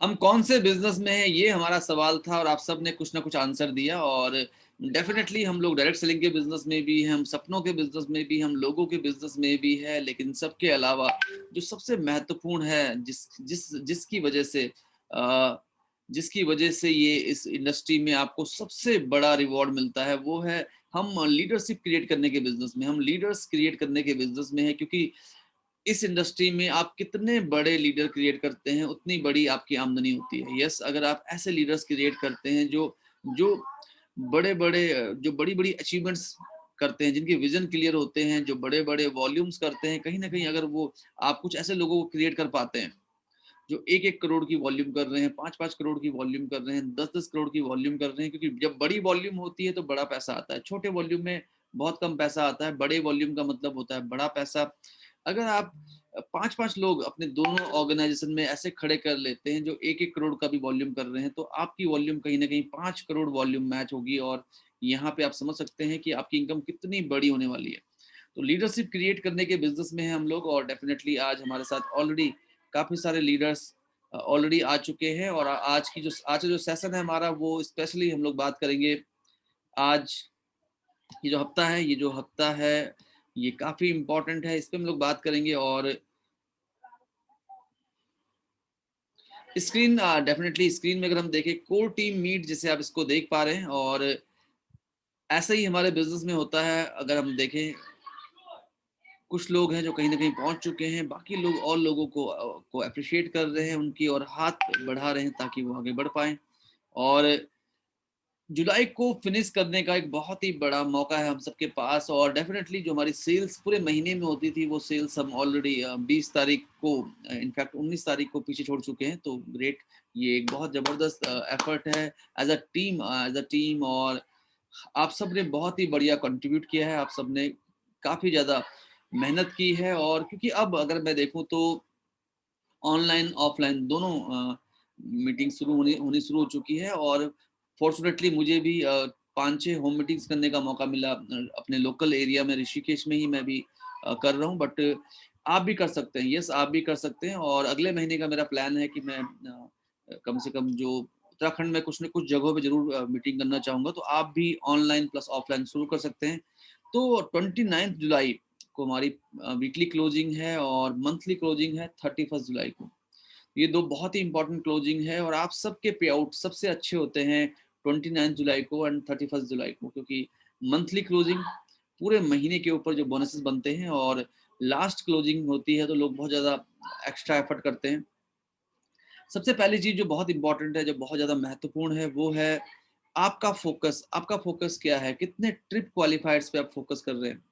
हम कौन से बिजनेस में हैं, ये हमारा सवाल था और आप सब ने कुछ ना कुछ आंसर दिया। और डेफिनेटली हम लोग डायरेक्ट सेलिंग के बिजनेस में भी हैं, हम सपनों के बिजनेस में भी, हम लोगों के बिजनेस में भी है। लेकिन सबके अलावा जो सबसे महत्वपूर्ण है, जिसकी वजह से ये इस इंडस्ट्री में आपको सबसे बड़ा रिवॉर्ड मिलता है, वो है हम लीडरशिप क्रिएट करने के बिजनेस में, हम लीडर्स क्रिएट करने के बिजनेस में है। क्योंकि इस इंडस्ट्री में आप कितने बड़े लीडर क्रिएट करते हैं, उतनी बड़ी आपकी आमदनी होती है। यस, अगर आप ऐसे लीडर्स क्रिएट करते हैं जो जो बड़े बड़े जो बड़ी बड़ी अचीवमेंट्स करते हैं, जिनके विजन क्लियर होते हैं, जो बड़े बड़े वॉल्यूम्स करते हैं, कहीं ना कहीं अगर वो आप कुछ ऐसे लोगों को क्रिएट कर पाते हैं जो 1-1 करोड़ की वॉल्यूम कर रहे हैं, 5-5 करोड़ की वॉल्यूम कर रहे हैं, 10-10 करोड़ की वॉल्यूम कर रहे हैं। क्योंकि जब बड़ी वॉल्यूम होती है तो बड़ा पैसा आता है, छोटे वॉल्यूम में बहुत कम पैसा आता है। बड़े वॉल्यूम का मतलब होता है बड़ा पैसा। अगर आप 5-5 लोग अपने दोनों ऑर्गेनाइजेशन में ऐसे खड़े कर लेते हैं जो 1-1 करोड़ का भी वॉल्यूम कर रहे हैं, तो आपकी वॉल्यूम कहीं ना कहीं 5 करोड़ वॉल्यूम मैच होगी। और यहाँ पे आप समझ सकते हैं कि आपकी इनकम कितनी बड़ी होने वाली है। तो लीडरशिप क्रिएट करने के बिजनेस में हैं हम लोग, और डेफिनेटली आज हमारे साथ ऑलरेडी काफी सारे लीडर्स ऑलरेडी आ चुके हैं। और आज का जो सेशन है हमारा, वो स्पेशली हम लोग बात करेंगे आज। ये जो हफ्ता है ये काफी इंपॉर्टेंट है, इस पे हम लोग बात करेंगे। और स्क्रीन, डेफिनेटली स्क्रीन में अगर हम देखें, कोर टीम मीट जिसे आप इसको देख पा रहे हैं, और ऐसा ही हमारे बिजनेस में होता है। अगर हम देखें, कुछ लोग हैं जो कहीं ना कहीं पहुंच चुके हैं, बाकी लोग और लोगों को अप्रिशिएट कर रहे हैं उनकी, और हाथ बढ़ा रहे हैं ताकि वो आगे बढ़ पाए। और जुलाई को फिनिश करने का एक बहुत ही बड़ा मौका है हम सबके पास। और डेफिनेटली जो हमारी सेल्स पूरे महीने में होती थी, वो सेल्स हम ऑलरेडी 20 तारीख को, इनफैक्ट 19 तारीख को पीछे छोड़ चुके हैं। तो ग्रेट, ये एक बहुत जबरदस्त एफर्ट है एज अ टीम। और आप सब ने बहुत ही बढ़िया कंट्रीब्यूट किया है, आप सब ने काफी ज्यादा मेहनत की है। और क्योंकि अब अगर मैं देखूं तो ऑनलाइन ऑफलाइन दोनों मीटिंग शुरू होनी शुरू हो चुकी है। और फॉर्चुनेटली मुझे भी 5-6 होम मीटिंग्स करने का मौका मिला अपने लोकल एरिया में, ऋषिकेश में ही मैं भी कर रहा हूँ। बट आप भी कर सकते हैं, यस आप भी कर सकते हैं। और अगले महीने का मेरा प्लान है कि मैं कम से कम जो उत्तराखंड में कुछ न कुछ जगहों पे जरूर मीटिंग करना चाहूंगा। तो आप भी ऑनलाइन प्लस ऑफलाइन शुरू कर सकते हैं। तो 29 जुलाई को हमारी वीकली क्लोजिंग है, और मंथली क्लोजिंग है 31 जुलाई को। ये दो बहुत ही इंपॉर्टेंट क्लोजिंग है, और आप सबके पे आउट सबसे अच्छे होते हैं 29 जुलाई को एंड 31 जुलाई को। क्योंकि मंथली क्लोजिंग पूरे महीने के ऊपर जो बोनसेस बनते हैं, और लास्ट क्लोजिंग होती है तो लोग बहुत ज्यादा एक्स्ट्रा एफर्ट करते हैं। सबसे पहली चीज जो बहुत इंपॉर्टेंट है, जो बहुत ज्यादा महत्वपूर्ण है, वो है आपका फोकस क्या है, कितने ट्रिप क्वालिफायर्स पे आप फोकस कर रहे हैं,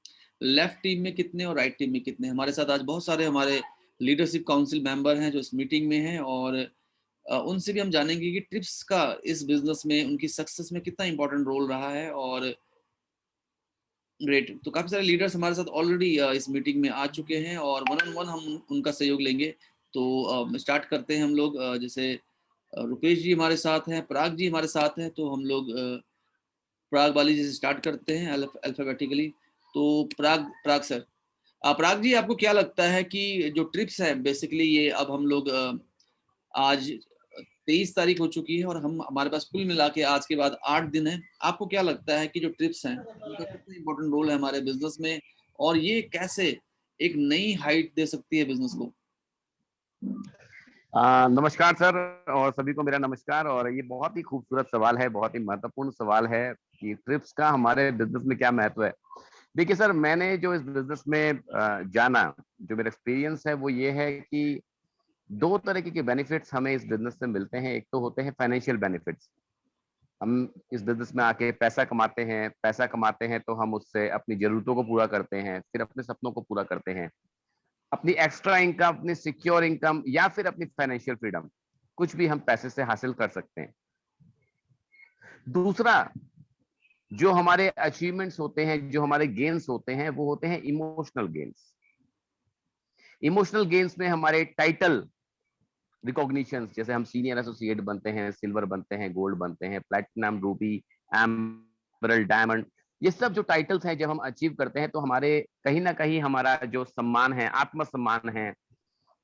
लेफ्ट टीम में कितने और राइट टीम में कितने। हमारे साथ आज बहुत सारे हमारे लीडरशिप काउंसिल मेंबर हैं जो इस मीटिंग में हैं। और उनसे भी हम जानेंगे कि ट्रिप्स का इस बिजनेस में उनकी सक्सेस में कितना इंपॉर्टेंट रोल रहा है। और ग्रेट, तो काफी सारे लीडर्स हमारे साथ ऑलरेडी इस मीटिंग में आ चुके हैं, और वन ऑन वन हम उनका सहयोग लेंगे। तो स्टार्ट करते हैं हम लोग। जैसे रुपेश जी हमारे साथ हैं, पराग जी हमारे साथ हैं, तो हम लोग पराग वाली जी से स्टार्ट करते हैं अल्फाबेटिकली। तो पराग पराग सर, पराग जी, आपको क्या लगता है कि जो ट्रिप्स है बेसिकली, ये अब हम लोग आज 23 तारीख हो चुकी है, और हम हमारे पास कुल मिला के आज के बाद 8 दिन है। आपको क्या लगता है कि जो ट्रिप्स हैं उनका कितना इंपॉर्टेंट रोल है हमारे बिजनेस में, और ये कैसे एक नई हाइट दे सकती है बिजनेस को? नमस्कार सर, और सभी को मेरा नमस्कार। और ये बहुत ही खूबसूरत सवाल है, बहुत ही महत्वपूर्ण सवाल है कि ट्रिप्स का हमारे बिजनेस में क्या महत्व है। देखिए सर, मैंने जो इस बिजनेस में जाना, जो मेरा एक्सपीरियंस है वो ये है कि दो तरीके के बेनिफिट्स हमें इस बिजनेस से मिलते हैं। एक तो होते हैं फाइनेंशियल बेनिफिट्स। हम इस बिजनेस में आके पैसा कमाते हैं, पैसा कमाते हैं तो हम उससे अपनी जरूरतों को पूरा करते हैं, फिर अपने सपनों को पूरा करते हैं। अपनी एक्स्ट्रा इनकम, अपनी सिक्योर इनकम, या फिर अपनी फाइनेंशियल फ्रीडम, कुछ भी हम पैसे से हासिल कर सकते हैं। दूसरा, जो हमारे अचीवमेंट्स होते हैं, जो हमारे गेन्स होते हैं, वो होते हैं इमोशनल गेन्स। इमोशनल गेन्स में हमारे टाइटल रिकॉग्निशन, जैसे हम सीनियर एसोसिएट बनते हैं, सिल्वर बनते हैं, गोल्ड बनते हैं, प्लैटिनम, रूबी, एमरल्ड, डायमंड, ये सब जो टाइटल्स हैं जब हम अचीव करते हैं तो हमारे कहीं ना कहीं हमारा जो सम्मान है, आत्मसम्मान है,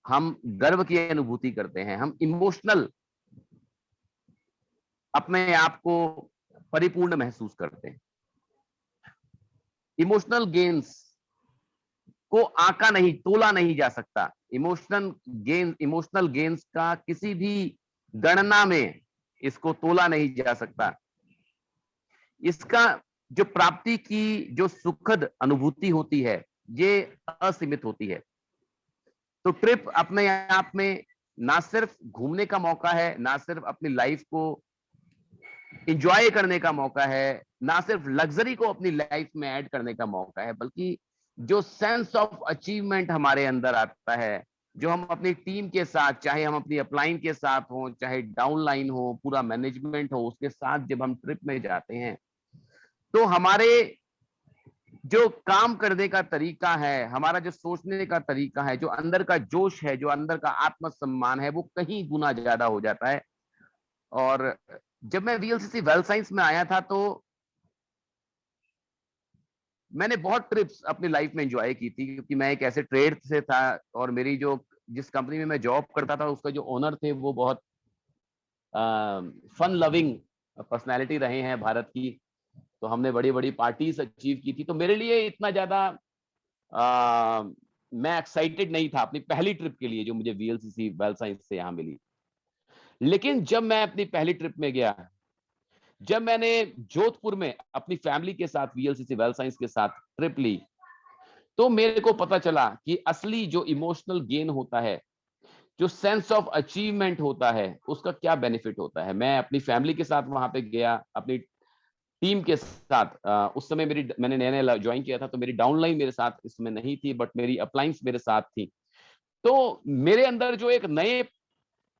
हम गर्व की अनुभूति करते हैं, हम इमोशनल अपने आप को परिपूर्ण महसूस करते हैं। इमोशनल गेन्स को आका नहीं, तोला नहीं जा सकता। इमोशनल गेन्स का किसी भी गणना में इसको तोला नहीं जा सकता। इसका जो प्राप्ति की जो सुखद अनुभूति होती है, ये असीमित होती है। तो ट्रिप अपने आप में ना सिर्फ घूमने का मौका है, ना सिर्फ अपनी लाइफ को एंजॉय करने का मौका है, ना सिर्फ लग्जरी को अपनी लाइफ में ऐड करने का मौका है, बल्कि जो सेंस ऑफ अचीवमेंट हमारे अंदर आता है, जो हम अपनी टीम के साथ, चाहे हम अपनी अपलाइन के साथ हो, चाहे डाउनलाइन हो, पूरा मैनेजमेंट हो, उसके साथ जब हम ट्रिप में जाते हैं, तो हमारे जो काम करने का तरीका है, हमारा जो सोचने का तरीका है, जो अंदर का जोश है, जो अंदर का आत्मसम्मान है, वो कहीं गुना ज्यादा हो जाता है। और जब मैं वीएलसीसी वेल्थ साइंस में आया था, तो मैंने बहुत ट्रिप्स अपनी लाइफ में एंजॉय की थी, क्योंकि मैं एक ऐसे ट्रेड से था, और मेरी जो जिस कंपनी में मैं जॉब करता था, उसका जो ओनर थे, वो बहुत फन लविंग पर्सनालिटी रहे हैं भारत की। तो हमने बड़ी बड़ी पार्टीज अचीव की थी। तो मेरे लिए इतना ज्यादा मैं एक्साइटेड नहीं था अपनी पहली ट्रिप के लिए, जो मुझे वीएलसीसी वेल्थ साइंस से यहाँ मिली। लेकिन जब मैं अपनी पहली ट्रिप में गया, जब मैंने जोधपुर में अपनी फैमिली के साथ वीएलसीसी वेल्थ साइंस के साथ ट्रिप ली, तो मेरे को पता चला कि असली जो इमोशनल गेन होता है, जो सेंस ऑफ अचीवमेंट होता है, उसका क्या बेनिफिट होता है। मैं अपनी फैमिली के साथ वहां पे गया, अपनी टीम के साथ। उस समय मैंने नया नया ज्वाइन किया था, तो मेरी डाउनलाइन मेरे साथ इसमें नहीं थी, बट मेरी अपलाइंस मेरे साथ थी। तो मेरे अंदर जो एक नए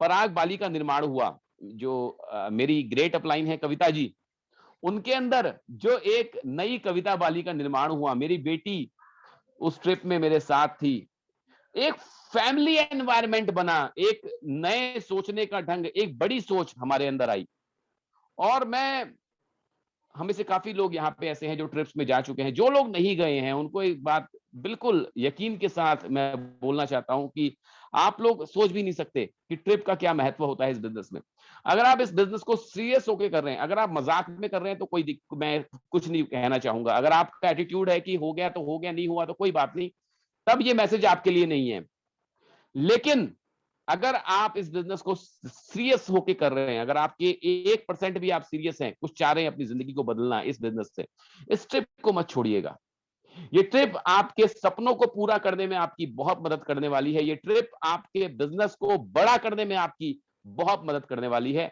पराग बाली का निर्माण हुआ, जो मेरी ग्रेट अपलाइन है कविता जी, उनके अंदर जो एक नई कविता बाली का निर्माण हुआ, मेरी बेटी उस ट्रिप में मेरे साथ थी। एक फैमिली एनवायरनमेंट बना, एक नए सोचने का ढंग, एक बड़ी सोच हमारे अंदर आई। और मैं हमें से काफी लोग यहाँ पे ऐसे हैं जो ट्रिप्स में जा चुके हैं। जो लोग नहीं गए हैं, उनको एक बात बिल्कुल यकीन के साथ मैं बोलना चाहता हूं कि आप लोग सोच भी नहीं सकते कि ट्रिप का क्या महत्व होता है इस बिजनेस में। अगर आप इस बिजनेस को सीरियस होकर कर रहे हैं, अगर आप मजाक में कर रहे हैं, तो मैं कुछ नहीं कहना चाहूंगा। अगर आपका एटीट्यूड है कि हो गया तो हो गया, नहीं हुआ तो कोई बात नहीं, तब ये मैसेज आपके लिए नहीं है। लेकिन अगर आप इस बिजनेस को सीरियस होके कर रहे हैं, अगर आपके 1% भी आप सीरियस हैं, कुछ चाह रहे हैं अपनी जिंदगी को बदलना इस बिजनेस से, इस ट्रिप को मत छोड़िएगा। ये ट्रिप आपके सपनों को पूरा करने में आपकी बहुत मदद करने वाली है। ये ट्रिप आपके बिजनेस को बड़ा करने में आपकी बहुत मदद करने वाली है।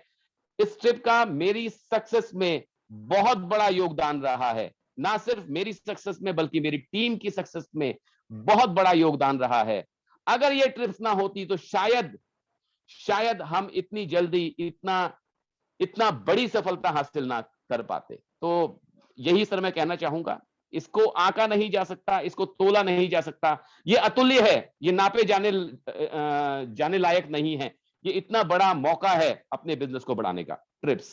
इस ट्रिप का मेरी सक्सेस में बहुत बड़ा योगदान रहा है। ना सिर्फ मेरी सक्सेस में, बल्कि मेरी टीम की सक्सेस में बहुत बड़ा योगदान रहा है। अगर ये ट्रिप्स ना होती, तो शायद हम इतनी जल्दी इतना इतना बड़ी सफलता हासिल ना कर पाते। तो यही सर मैं कहना चाहूंगा। इसको आंका नहीं जा सकता, इसको तोला नहीं जा सकता। ये अतुल्य है, ये नापे जाने लायक नहीं है। ये इतना बड़ा मौका है अपने बिजनेस को बढ़ाने का, trips.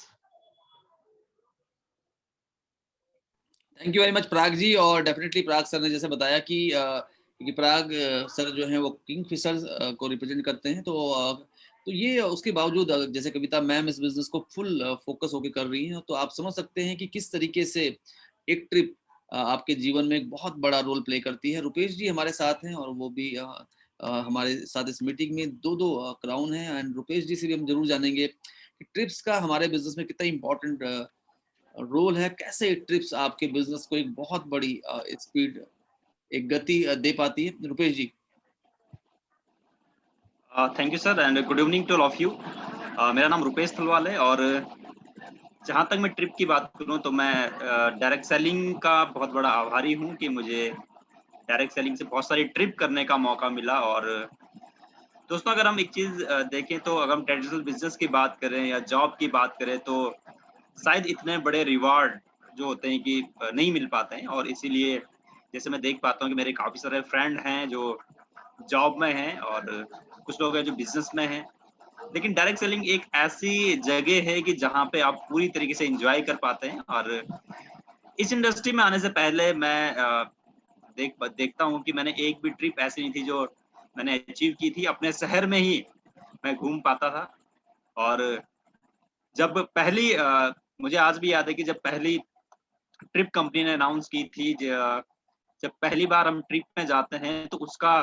Thank you very much Parag ji. और डेफिनेटली पराग सर ने जैसे बताया कि पराग सर जो है वो किंगफिशर को रिप्रेजेंट करते हैं। तो ये उसके बावजूद जैसे कविता मैम इस बिजनेस को फुल फोकस होकर कर रही हैं, तो आप समझ सकते हैं कि किस तरीके से एक ट्रिप आपके जीवन में एक बहुत बड़ा रोल प्ले करती है। रुपेश जी हमारे साथ हैं, और वो भी हमारे साथ इस मीटिंग में दो क्राउन है। एंड रुपेश जी से भी हम जरूर जानेंगे कि ट्रिप्स का हमारे बिजनेस में कितना इंपॉर्टेंट रोल है, कैसे ट्रिप्स आपके बिजनेस को एक बहुत बड़ी स्पीड, एक गति दे पाती है। Rupesh ji. Thank you sir and good evening to all of you. मेरा नाम रुपेश थलवाल है, और जहाँ तक मैं ट्रिप की बात करूँ तो मैं डायरेक्ट सेलिंग का बहुत बड़ा आभारी हूँ कि मुझे डायरेक्ट सेलिंग से बहुत सारी ट्रिप करने का मौका मिला। और दोस्तों, अगर हम एक चीज़ देखें, तो अगर हम ट्रेडिशनल बिजनेस की बात करें या जॉब की बात करें, तो शायद इतने बड़े रिवार्ड जो होते हैं कि नहीं मिल पाते हैं। और इसीलिए जैसे मैं देख पाता हूँ कि मेरे काफ़ी सारे फ्रेंड हैं जो जॉब में हैं, और कुछ लोग हैं जो बिजनेस में हैं। लेकिन डायरेक्ट सेलिंग एक ऐसी जगह है कि जहाँ पे आप पूरी तरीके से एंजॉय कर पाते हैं। और इस इंडस्ट्री में आने से पहले मैं देखता हूँ कि मैंने एक भी ट्रिप ऐसी नहीं थी जो मैंने अचीव की थी। अपने शहर में ही मैं घूम पाता था। और जब पहली मुझे आज भी याद है कि जब पहली ट्रिप कंपनी ने अनाउंस की थी, जब पहली बार हम ट्रिप में जाते हैं तो उसका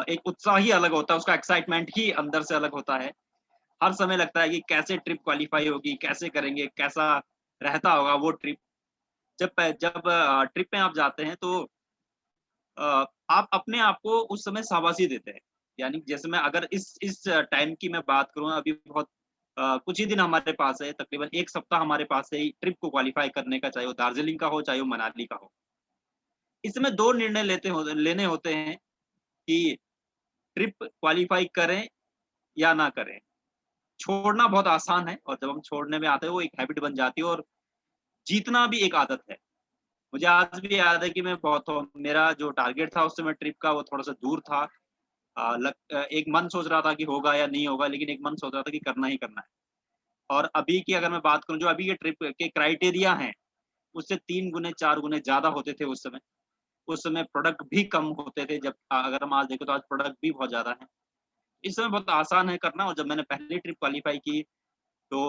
एक उत्साह ही अलग होता है, उसका एक्साइटमेंट ही अंदर से अलग होता है। हर समय लगता है कि कैसे ट्रिप क्वालीफाई होगी, कैसे करेंगे, कैसा रहता होगा वो ट्रिप। जब ट्रिप में आप जाते हैं तो आप अपने आप को उस समय शाबाशी देते हैं। यानी जैसे मैं अगर इस टाइम की मैं बात करूँ, अभी बहुत कुछ ही दिन हमारे पास है, तकरीबन 1 सप्ताह हमारे पास है ट्रिप को क्वालीफाई करने का, चाहे वो दार्जिलिंग का हो, चाहे वो मनाली का हो। इस समय 2 निर्णय लेने होते हैं कि ट्रिप क्वालीफाई करें या ना करें। छोड़ना बहुत आसान है और जब हम छोड़ने में आते हैं वो एक हैबिट बन जाती है, और जीतना भी एक आदत है। मुझे आज भी याद है कि मैं बहुत मेरा जो टारगेट था उस समय ट्रिप का वो थोड़ा-सा दूर था। एक मन सोच रहा था कि होगा या नहीं होगा, लेकिन एक मन सोच रहा था कि करना ही करना है। और अभी की अगर मैं बात करूँ, जो अभी के ट्रिप के क्राइटेरिया हैं, उससे 3 गुने 4 गुने ज़्यादा होते थे उस समय। उस समय प्रोडक्ट भी कम होते थे, जब अगर हम आज देखें तो आज प्रोडक्ट भी बहुत ज़्यादा है। इस समय बहुत आसान है करना, और जब मैंने पहली ट्रिप क्वालीफाई की तो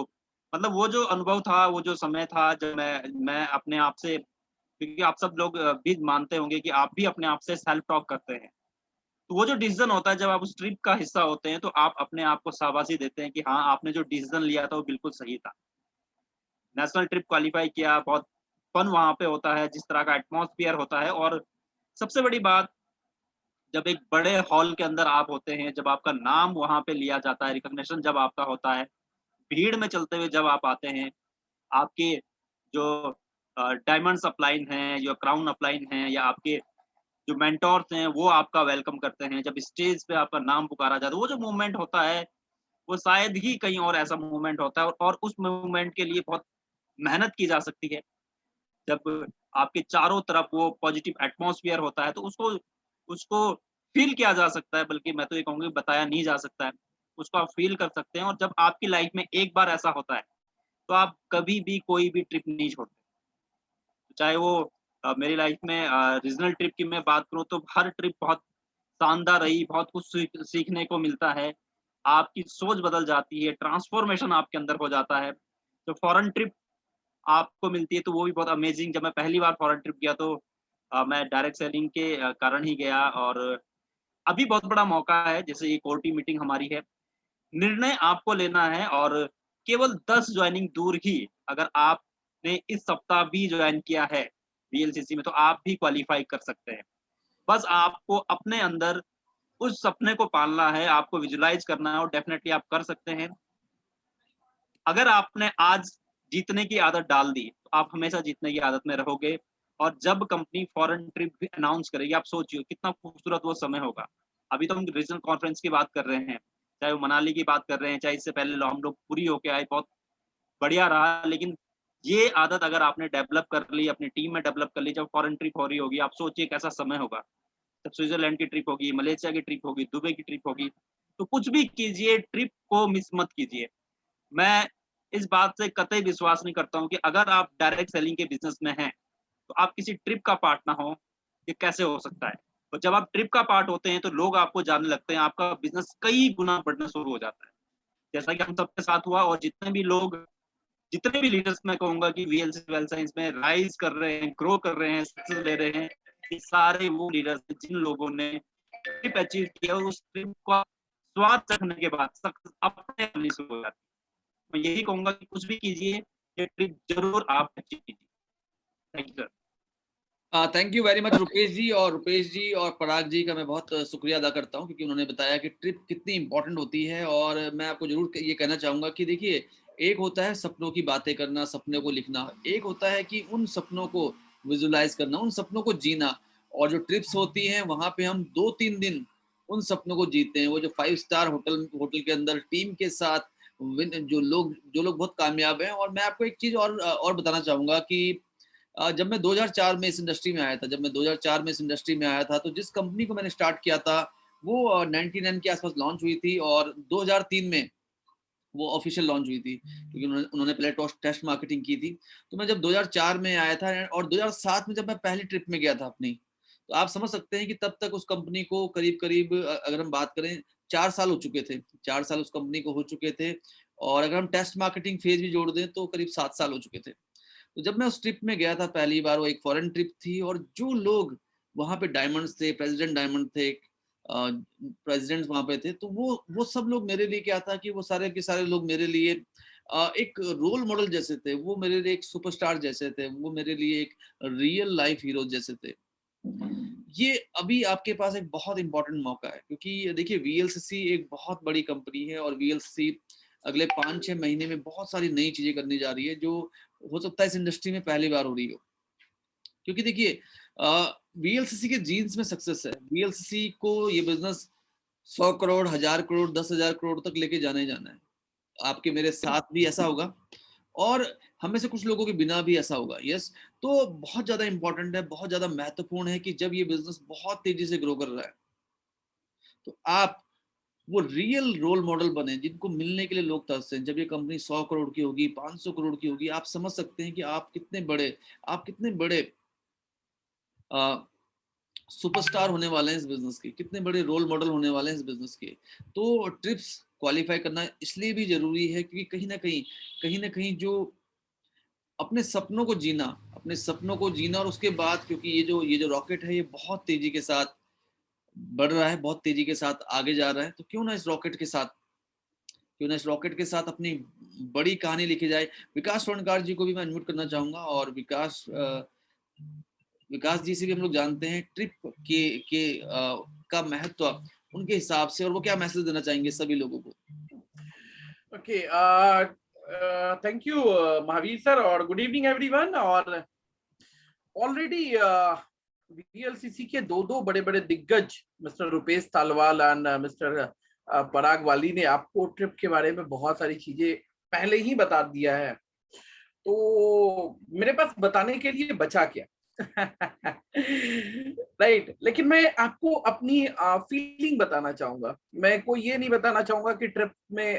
मतलब वो जो अनुभव था, वो जो समय था जब मैं अपने आप से, क्योंकि आप सब लोग भी मानते होंगे कि आप भी अपने आप से सेल्फ टॉक करते हैं। तो वो जो डिसीज़न होता है जब आप उस ट्रिप का हिस्सा होते हैं, तो आप अपने आप को शाबाशी देते हैं कि हाँ, आपने जो डिसीज़न लिया था वो बिल्कुल सही था। नेशनल ट्रिप क्वालीफाई किया, बहुत फन वहाँ पे होता है, जिस तरह का एटमॉस्फियर होता है, और सबसे बड़ी बात, जब एक बड़े हॉल के अंदर आप होते हैं, जब आपका नाम वहाँ पे लिया जाता है, रिकॉग्निशन जब आपका होता है, भीड़ में चलते हुए जब आप आते हैं, आपके जो डायमंड्स अपलाइन हैं, या क्राउन अपलाइन हैं, या आपके जो मेंटोर्स हैं, वो आपका वेलकम करते हैं। जब स्टेज पे आपका नाम पुकारा जाता है, वो जो मूवमेंट होता है, वो शायद ही कहीं और ऐसा मूवमेंट होता है, और उस मूवमेंट के लिए बहुत मेहनत की जा सकती है। जब आपके चारों तरफ वो पॉजिटिव एटमॉस्फियर होता है, तो उसको उसको फ़ील किया जा सकता है, बल्कि मैं तो ये कहूँगा बताया नहीं जा सकता है। उसको आप फ़ील कर सकते हैं, और जब आपकी लाइफ़ में एक बार ऐसा होता है, तो आप कभी भी कोई भी ट्रिप नहीं छोड़ते। चाहे वो मेरी लाइफ़ में रीजनल ट्रिप की मैं बात करूँ, तो हर ट्रिप बहुत शानदार रही, बहुत कुछ सीखने को मिलता है। आपकी सोच बदल जाती है, ट्रांसफ़ॉर्मेशन आपके अंदर हो जाता है। तो फॉरेन ट्रिप आपको मिलती है, तो वो भी बहुत अमेज़िंग। जब मैं पहली बार फॉरेन ट्रिप गया तो मैं डायरेक्ट सेलिंग के कारण ही गया, और अभी बहुत बड़ा मौका है, जैसे ये कोर टीम मीटिंग हमारी है। निर्णय आपको लेना है, और केवल 10 जॉइनिंग दूर ही अगर आपने इस सप्ताह भी जॉइन किया है वीएलसीसी में, तो आप भी क्वालीफाई कर सकते हैं। बस आपको अपने अंदर उस सपने को पालना है, आपको विजुअलाइज़ करना है, और डेफ़िनेटली आप कर सकते हैं। अगर आपने आज जीतने की आदत डाल दी, तो आप हमेशा जीतने की आदत में रहोगे, और जब कंपनी फॉरेन ट्रिप भी अनाउंस करेगी, आप सोचिए कितना खूबसूरत वो समय होगा। अभी तो हम रीजनल कॉन्फ्रेंस की बात कर रहे हैं, चाहे वो मनाली की बात कर रहे हैं, चाहे इससे पहले हम लोग पुरी होके आए, बहुत बढ़िया रहा। लेकिन ये आदत अगर आपने डेवलप कर ली, अपनी टीम में डेवलप कर ली, जब फॉरेन ट्रिप हो रही होगी, आप सोचिए कैसा समय होगा। जब स्विट्ज़रलैंड की ट्रिप होगी, मलेशिया की ट्रिप होगी, दुबई की ट्रिप होगी, तो कुछ भी कीजिए, ट्रिप को मिस मत कीजिए। मैं इस बात से कतई विश्वास नहीं करता हूँ कि अगर आप डायरेक्ट सेलिंग के बिज़नेस में हैं, तो आप किसी ट्रिप का पार्ट ना हो, ये कैसे हो सकता है? तो जब आप ट्रिप का पार्ट होते हैं, तो लोग आपको जानने लगते हैं, आपका बिज़नेस कई गुना बढ़ना शुरू हो जाता है। जैसा कि हम सबके साथ हुआ, और जितने भी लीडर्स मैं कहूँगा कि वीएलसी वेल्थ साइंस में राइज़ कर रहे हैं, ग्रो कर रहे हैं, सक्सेस ले रहे हैं, ये सारे वो लीडर्स हैं जिन लोगों ने ट्रिप अचीव किया, और उस ट्रिप का स्वाद चखने के बाद सक्सेस अपने आप मिलनी शुरू हो जाती है। मैं यही कहूँगा कि कुछ भी कीजिए, ये ट्रिप ज़रूर आप अचीव कीजिए। Thank you sir. Thank you very much Rupesh ji और पराग जी का मैं बहुत शुक्रिया अदा करता हूँ, क्योंकि उन्होंने बताया कि ट्रिप कितनी इंपॉर्टेंट होती है। और मैं आपको ज़रूर ये कहना चाहूँगा कि देखिए, एक होता है सपनों की बातें करना, सपनों को लिखना, एक होता है कि उन सपनों को विजुअलाइज़ करना, उन सपनों को जीना। और जो ट्रिप्स होती हैं, वहाँ पे हम 2-3 दिन उन सपनों को जीते हैं। वो जो 5 स्टार होटल होटल के अंदर टीम के साथ जो लोग बहुत कामयाब हैं। और मैं आपको एक चीज़ और बताना चाहूँगा कि जब मैं 2004 में इस इंडस्ट्री में आया था, तो जिस कंपनी को मैंने स्टार्ट किया था, वो 99 के आसपास लॉन्च हुई थी, और 2003 में वो ऑफिशियल लॉन्च हुई थी, क्योंकि उन्होंने उन्होंने पहले टेस्ट मार्केटिंग की थी। तो मैं जब 2004 में आया था, और 2007 में जब मैं पहली ट्रिप में गया था अपनी, तो आप समझ सकते हैं कि तब तक उस कंपनी को करीब-करीब अगर हम बात करें 4 साल हो चुके थे। 4 साल उस कंपनी को हो चुके थे, और अगर हम टेस्ट मार्केटिंग फेज भी जोड़ दें तो करीब 7 साल हो चुके थे। तो जब मैं उस ट्रिप में गया था पहली बार, वो एक फॉरेन ट्रिप थी, और जो लोग वहाँ पे डायमंड्स थे, प्रेसिडेंट डायमंड थे, प्रेसिडेंट्स वहाँ पे थे, तो वो सब लोग मेरे लिए क्या था कि वो सारे के सारे लोग मेरे लिए एक रोल मॉडल जैसे थे, वो मेरे लिए एक सुपरस्टार जैसे थे, वो मेरे लिए एक रियल लाइफ हीरो जैसे थे। ये अभी आपके पास एक बहुत इंपॉर्टेंट मौका है, क्योंकि देखिए वीएलसीसी एक बहुत बड़ी कंपनी है, और वीएलसीसी अगले 5-6 महीने में बहुत सारी नई चीजें करने जा रही है, जो हो सकता है इस इंडस्ट्री में पहली बार हो रही हो। क्योंकि देखिए वीएलसीसी के जीन्स में सक्सेस है। वीएलसीसी को ये बिजनेस 100 करोड़, 1000 करोड़, 10,000 करोड़ तक लेके जाना ही जाना है। आपके मेरे साथ भी ऐसा होगा, और हम में से कुछ लोगों के बिना भी ऐसा होगा। यस, तो बहुत ज्यादा इंपॉर्टेंट है, बहुत ज्यादा महत्वपूर्ण है कि जब ये बिजनेस बहुत तेजी से ग्रो कर रहा है, तो आप वो रियल रोल मॉडल बने जिनको मिलने के लिए लोग तरसते हैं। जब ये कंपनी 100 करोड़ की होगी, 500 करोड़ की होगी, आप समझ सकते हैं कि आप कितने बड़े सुपरस्टार होने वाले हैं इस बिजनेस के, कितने बड़े रोल मॉडल होने वाले हैं इस बिजनेस के। तो ट्रिप्स क्वालिफाई करना इसलिए भी जरूरी है क्योंकि कहीं ना कहीं जो अपने सपनों को जीना, और उसके बाद क्योंकि ये जो रॉकेट है, ये बहुत तेजी के साथ बढ़ रहा है, बहुत तेजी के साथ आगे जा रहा है, तो क्यों ना इस रॉकेट के साथ अपनी बड़ी कहानी लिखी जाए। विकास स्वर्णकार जी को भी मैं अनम्यूट करना चाहूंगा, और विकास जी से भी हम लोग जानते हैं ट्रिप का महत्व उनके हिसाब से, और वो क्या मैसेज देना चाहेंगे सभी लोगों को। Okay, thank you Mahavir sir, और गुड इवनिंग एवरीवन। और ऑलरेडी वीएलसीसी के दो बड़े बड़े दिग्गज मिस्टर रुपेश तालवाल एंड मिस्टर पराग वाली ने आपको ट्रिप के बारे में बहुत सारी चीजें पहले ही बता दिया है, तो मेरे पास बताने के लिए बचा क्या। राइट, लेकिन मैं आपको अपनी फीलिंग बताना चाहूंगा। मैं कोई ये नहीं बताना चाहूंगा कि ट्रिप में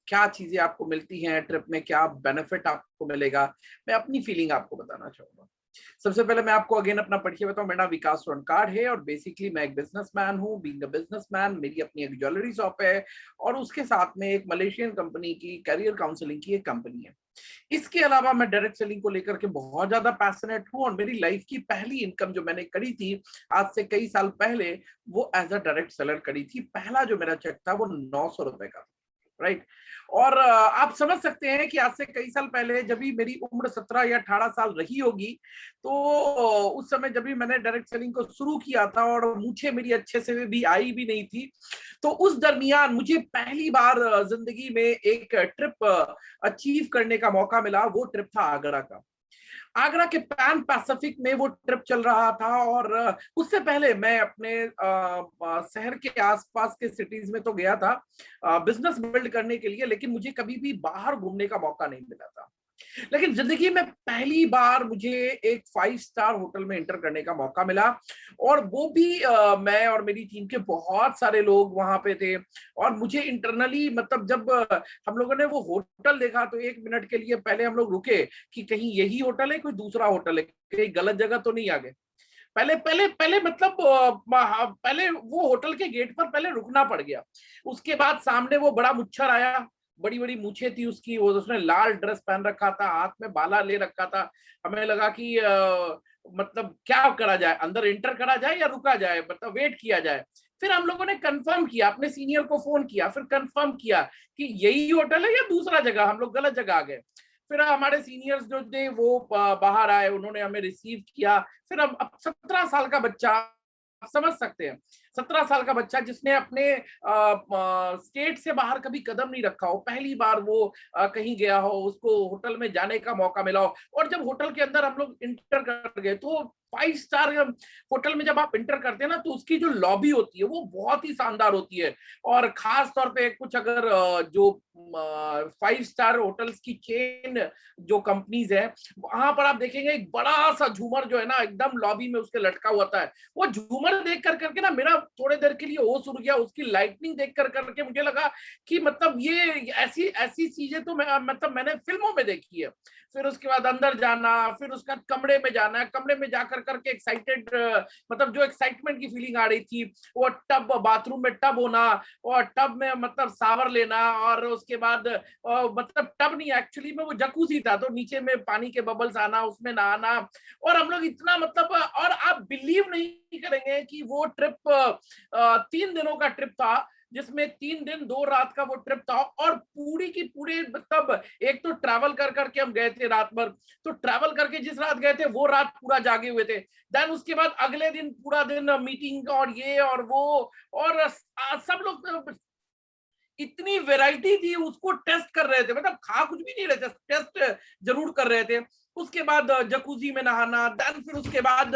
क्या चीजें आपको मिलती हैं, ट्रिप में क्या बेनिफिट आपको मिलेगा। मैं अपनी फीलिंग आपको बताना चाहूंगा। सबसे पहले मैं आपको अगेन अपना परिचय बताऊं। मेरा नाम विकास स्वर्णकार है, और बेसिकली मैं एक बिजनेसमैन हूं। बीइंग अ बिजनेसमैन, मेरी अपनी एक ज्वेलरी शॉप है, और उसके साथ में एक मलेशियन कंपनी की कैरियर काउंसलिंग की एक कंपनी है। इसके अलावा मैं डायरेक्ट सेलिंग को लेकर के बहुत ज्यादा पैशनेट हूं, और मेरी लाइफ की पहली इनकम जो मैंने करी थी आज से कई साल पहले, वो एज अ डायरेक्ट सेलर करी थी। पहला जो मेरा चेक था वो 900 रुपए का, राइट। और आप समझ सकते हैं कि आज से कई साल पहले जब भी मेरी उम्र 17 या 18 साल रही होगी, तो उस समय जब भी मैंने डायरेक्ट सेलिंग को शुरू किया था, और मुझे मेरी अच्छे से भी आई भी नहीं थी, तो उस दरमियान मुझे पहली बार जिंदगी में एक ट्रिप अचीव करने का मौका मिला। वो ट्रिप था आगरा का। आगरा के पैन पैसिफिक में वो ट्रिप चल रहा था, और उससे पहले मैं अपने शहर के आसपास के सिटीज में तो गया था बिजनेस बिल्ड करने के लिए, लेकिन मुझे कभी भी बाहर घूमने का मौका नहीं मिला था। लेकिन जिंदगी में पहली बार मुझे एक 5 स्टार होटल में एंटर करने का मौका मिला, और वो भी मैं और मेरी टीम के बहुत सारे लोग वहां पे थे। और मुझे इंटरनली, मतलब जब हम लोगों ने वो होटल देखा, तो 1 मिनट के लिए पहले हम लोग रुके कि कहीं यही होटल है, कोई दूसरा होटल है, कहीं गलत जगह तो नहीं आ गए। पहले पहले पहले मतलब पहले वो होटल के गेट पर पहले रुकना पड़ गया। उसके बाद सामने वो बड़ा मुच्छर आया, बड़ी बड़ी मूछें थी उसकी, वो उसने लाल ड्रेस पहन रखा था, हाथ में बाला ले रखा था। हमें लगा कि मतलब क्या करा जाए, अंदर एंटर करा जाए या रुका जाए, मतलब वेट किया जाए। फिर हम लोगों ने कंफर्म किया, अपने सीनियर को फोन किया, फिर कंफर्म किया कि यही होटल है या दूसरा जगह, हम लोग गलत जगह आ गए। फिर हमारे सीनियर्स जो थे वो बाहर आए, उन्होंने हमें रिसीव किया। फिर अब 17 साल का बच्चा, आप समझ सकते हैं, 17 साल का बच्चा जिसने अपने स्टेट से बाहर कभी कदम नहीं रखा हो, पहली बार वो कहीं गया हो, उसको होटल में जाने का मौका मिला हो। और जब होटल के अंदर हम लोग इंटर कर गए, तो 5 स्टार होटल में जब आप इंटर करते हैं ना, तो उसकी जो लॉबी होती है वो बहुत ही शानदार होती है। और खास तौर पे कुछ अगर जो 5 स्टार होटल्स की चेन जो कंपनीज है, वहां पर आप देखेंगे एक बड़ा सा झूमर जो है ना, एकदम लॉबी में उसके लटका हुआ था। वो झूमर देख कर करके ना मेरा थोड़े देर के लिए होश उड़ गया। उसकी लाइटनिंग देख कर करके मुझे लगा कि मतलब ये ऐसी ऐसी चीजें तो मतलब मैंने फिल्मों में देखी है। फिर उसके बाद अंदर जाना, फिर उसका कमरे में जाना, कमरे में जाकर कर करके एक्साइटेड, मतलब जो एक्साइटमेंट की फीलिंग आ रही थी, वो टब, बाथरूम में टब होना और टब में मतलब शावर लेना, और उसके बाद मतलब टब नहीं, एक्चुअली में वो जकूजी था, तो नीचे में पानी के बबल्स आना, उसमें नहाना, और हम लोग इतना मतलब, और आप बिलीव नहीं करेंगे कि वो ट्रिप 3 दिनों का ट्रिप था, जिसमें 3 दिन 2 रात का वो ट्रिप था, और पूरी की पूरी मतलब एक तो ट्रैवल कर करके हम गए थे रात भर, तो ट्रैवल करके जिस रात गए थे वो रात पूरा जागे हुए थे, देन उसके बाद अगले दिन पूरा दिन मीटिंग और ये और वो, और सब लोग इतनी वैरायटी थी, उसको टेस्ट कर रहे थे, मतलब खा कुछ भी नहीं रहे थे, टेस्ट जरूर कर रहे थे। उसके बाद जकूजी में नहाना, देन फिर उसके बाद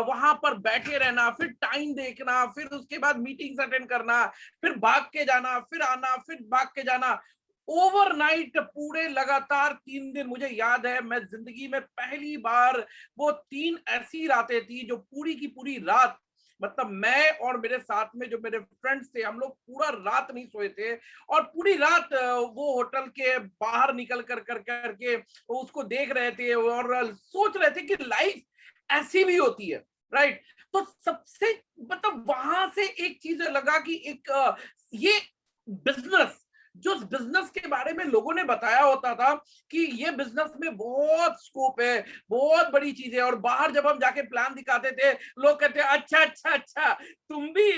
वहां पर बैठे रहना, फिर टाइम देखना, फिर उसके बाद मीटिंग्स अटेंड करना, फिर भाग के जाना, फिर आना, फिर भाग के जाना, ओवरनाइट पूरे लगातार 3 दिन। मुझे याद है, मैं जिंदगी में पहली बार वो 3 ऐसी रातें थी जो पूरी की पूरी रात, मतलब मैं और मेरे साथ में जो मेरे फ्रेंड्स थे, हम लोग पूरा रात नहीं सोए थे, और पूरी रात वो होटल के बाहर निकल कर करके उसको देख रहे थे और सोच रहे थे कि लाइफ ऐसी भी होती है, राइट। तो सबसे मतलब वहां से एक चीज लगा कि एक ये बिजनेस, जो बिजनेस के बारे में लोगों ने बताया होता था कि ये बिजनेस में बहुत स्कोप है, बहुत बड़ी चीज है, और बाहर जब हम जाके प्लान दिखाते थे, लोग कहते अच्छा अच्छा अच्छा, तुम भी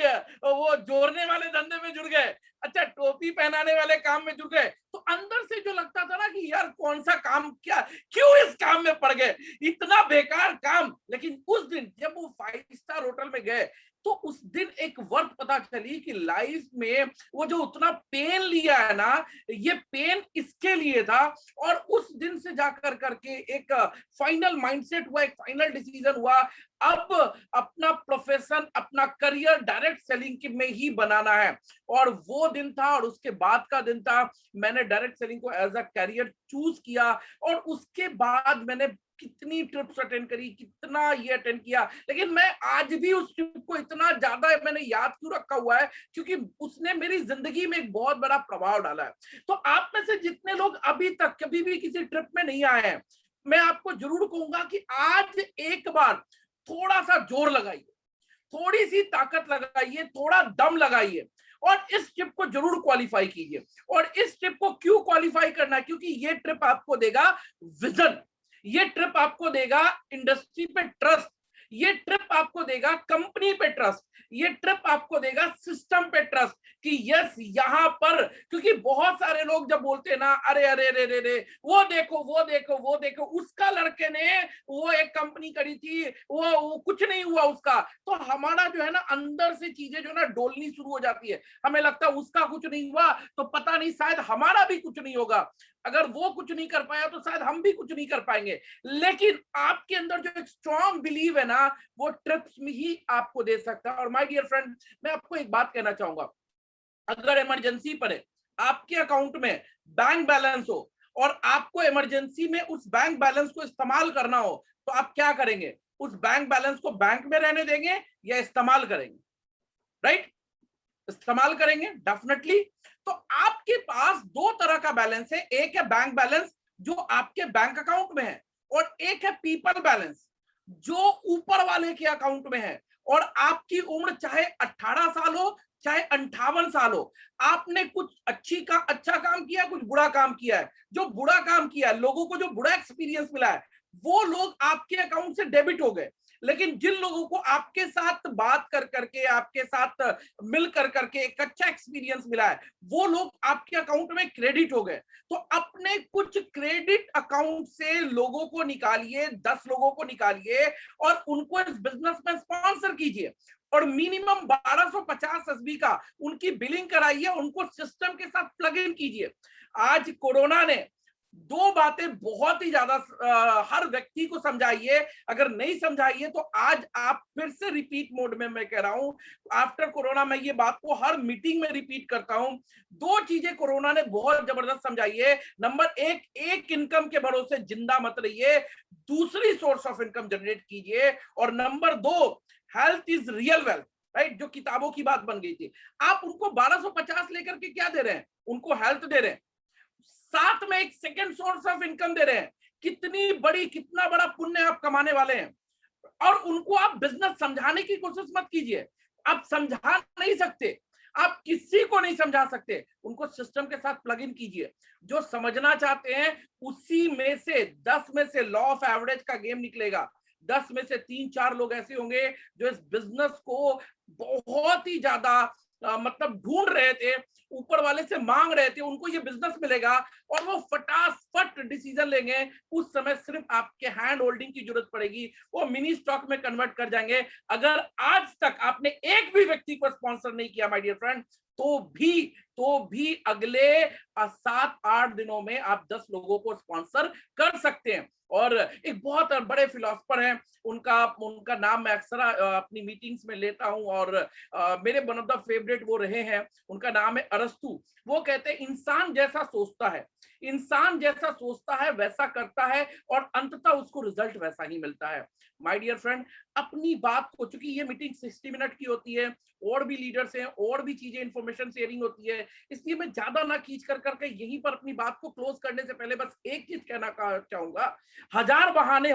वो जोड़ने वाले धंधे में जुड़ गए, अच्छा टोपी पहनाने वाले काम में जुड़ गए। तो अंदर से जो लगता था ना कि यार कौन सा काम, क्या क्यों इस काम में पड़ गए, इतना बेकार काम। लेकिन उस दिन जब वो 5 स्टार होटल में गए, तो उस दिन एक वर्थ पता चली कि लाइफ में वो जो उतना पेन लिया है ना, ये पेन इसके लिए था। और उस दिन से जाकर करके एक फाइनल माइंडसेट हुआ, एक फाइनल डिसीजन हुआ, अब अपना प्रोफेशन, अपना करियर डायरेक्ट सेलिंग में ही बनाना है। और वो दिन था, और उसके बाद का दिन था, मैंने डायरेक्ट सेलिंग को एज अ करियर चूज किया। और उसके बाद मैंने कितनी ट्रिप्स अटेंड करी, कितना ये अटेंड किया, लेकिन मैं आज भी उस ट्रिप को इतना ज्यादा मैंने याद क्यों रखा हुआ है, क्योंकि उसने मेरी जिंदगी में एक बहुत बड़ा प्रभाव डाला है। तो आप में से जितने लोग अभी तक कभी भी किसी ट्रिप में नहीं आए हैं, मैं आपको जरूर कहूंगा कि आज एक बार थोड़ा सा जोर लगाइए, थोड़ी सी ताकत लगाइए, थोड़ा दम लगाइए, और इस ट्रिप को जरूर क्वालिफाई कीजिए। और इस ट्रिप को क्यों क्वालिफाई करना है, क्योंकि ये ट्रिप आपको देगा विजन, ये ट्रिप आपको देगा इंडस्ट्री पे ट्रस्ट, ये ट्रिप आपको देगा कंपनी पे ट्रस्ट, ये ट्रिप आपको देगा सिस्टम पे ट्रस्ट कि यस यहां पर, क्योंकि बहुत सारे लोग जब बोलते हैं ना, अरे अरे अरे अरे वो देखो वो देखो वो देखो, उसका लड़के ने वो एक कंपनी करी थी, वो कुछ नहीं हुआ उसका, तो हमारा जो है ना अंदर से चीजें जो ना डोलनी शुरू हो जाती है। हमें लगता है उसका कुछ नहीं हुआ तो पता नहीं शायद हमारा भी कुछ नहीं होगा, अगर वो कुछ नहीं कर पाया तो शायद हम भी कुछ नहीं कर पाएंगे। लेकिन आपके अंदर जो एक स्ट्रॉन्ग बिलीव है ना, वो ट्रिप्स में ही आपको दे सकता है। और माय डियर फ्रेंड, मैं आपको एक बात कहना चाहूंगा, अगर इमरजेंसी पड़े, आपके अकाउंट में बैंक बैलेंस हो, और आपको इमरजेंसी में उस बैंक बैलेंस को इस्तेमाल करना हो, तो आप क्या करेंगे? उस बैंक बैलेंस को बैंक में रहने देंगे या इस्तेमाल करेंगे? राइट, इस्तेमाल करेंगे डेफिनेटली। तो आपके पास 2 तरह का बैलेंस है, एक है बैंक बैलेंस जो आपके बैंक अकाउंट में है, और एक है पीपल बैलेंस जो ऊपर वाले के अकाउंट में है। और आपकी उम्र चाहे 18 साल हो चाहे 58 साल हो, आपने कुछ अच्छा काम किया, कुछ बुरा काम किया है, जो बुरा काम किया है, लोगों को जो बुरा एक्सपीरियंस मिला है, वो लोग आपके अकाउंट से डेबिट हो गए। लेकिन जिन लोगों को आपके साथ बात कर करके, आपके साथ मिल कर करके एक अच्छा एक्सपीरियंस मिला है, वो लोग आपके अकाउंट में क्रेडिट हो गए। तो अपने कुछ क्रेडिट अकाउंट से लोगों को निकालिए, 10 लोगों को निकालिए, और उनको इस बिजनेस में स्पॉन्सर कीजिए, और मिनिमम 1250 एसबी का उनकी बिलिंग कराइए, उनको सिस्टम के साथ प्लग इन कीजिए। आज कोरोना ने 2 बातें बहुत ही ज्यादा हर व्यक्ति को समझाइए, अगर नहीं समझाइए तो आज आप फिर से रिपीट मोड में मैं कह रहा हूं, आफ्टर कोरोना मैं ये बात को हर मीटिंग में रिपीट करता हूं। 2 चीजें कोरोना ने बहुत जबरदस्त समझाई है। नंबर 1, एक इनकम के भरोसे जिंदा मत रहिए, दूसरी सोर्स ऑफ इनकम जनरेट कीजिए। और number 2, health is real wealth, right, जो किताबों की बात बन गई थी। आप उनको 1250 लेकर के क्या दे रहे हैं? उनको हेल्थ दे रहे हैं, साथ में एक सेकंड सोर्स ऑफ इनकम दे रहे हैं। कितना बड़ा पुण्य आप कमाने वाले हैं। और उनको आप बिजनेस समझाने की कोशिश मत कीजिए। आप समझा नहीं सकते, आप किसी को नहीं समझा सकते, उनको सिस्टम के साथ प्लग इन कीजिए। जो समझना चाहते हैं उसी में से 10 में से लॉ ऑफ एवरेज का गेम निकलेगा। 10 में से 3-4 लोग ऐसे होंगे जो इस बिजनेस को बहुत ही ज्यादा मतलब ढूंढ रहे थे, ऊपर वाले से मांग रहे थे, उनको ये बिजनेस मिलेगा और वो फटाफट डिसीजन लेंगे। उस समय सिर्फ आपके हैंड होल्डिंग की जरूरत पड़ेगी, वो मिनी स्टॉक में कन्वर्ट कर जाएंगे। अगर आज तक आपने एक भी व्यक्ति को स्पॉन्सर नहीं किया माय डियर फ्रेंड, तो भी अगले 7-8 दिनों में आप 10 लोगों को स्पॉन्सर कर सकते हैं। और एक बहुत बड़े फिलोसफर हैं, उनका नाम मैं अक्सर अपनी मीटिंग्स में लेता हूं और मेरे वन ऑफ द फेवरेट वो रहे हैं। उनका नाम है अरस्तु। वो कहते हैं इंसान जैसा सोचता है वैसा करता है और अंततः उसको रिजल्ट वैसा ही मिलता है। माय डियर फ्रेंड, अपनी बात को, चूंकि ये मीटिंग 60 मिनट की होती है, और भी लीडर्स हैं, और भी चीजें इंफॉर्मेशन शेयरिंग होती है, इसलिए मैं ज्यादा ना खींच कर करके यहीं पर अपनी बात को क्लोज करने से पहले बस एक चीज कहना चाहूंगा। 1000 बहाने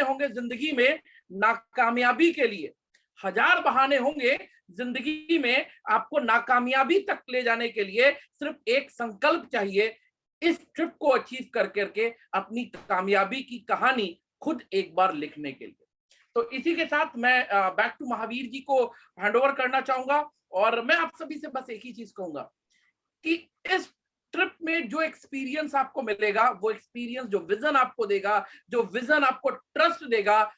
होंगे जिंदगी में नाकामयाबी के लिए, 1000 बहाने होंगे जिंदगी में आपको नाकामयाबी तक ले जाने के लिए। सिर्फ एक संकल्प चाहिए, इस ट्रिप को अचीव कर करके अपनी कामयाबी की कहानी खुद एक बार लिखने के लिए। तो इसी के साथ मैं बैक टू महावीर जी को हैंडओवर करना चाहूंगा और मैं आप सभी से बस एक ही चीज कहूंगा कि इस ट्रिप में जो एक्सपीरियंस आपको मिलेगा, वो एक्सपीरियंस जो विजन आपको देगा, जो विजन आपको ट्रस्ट देगा,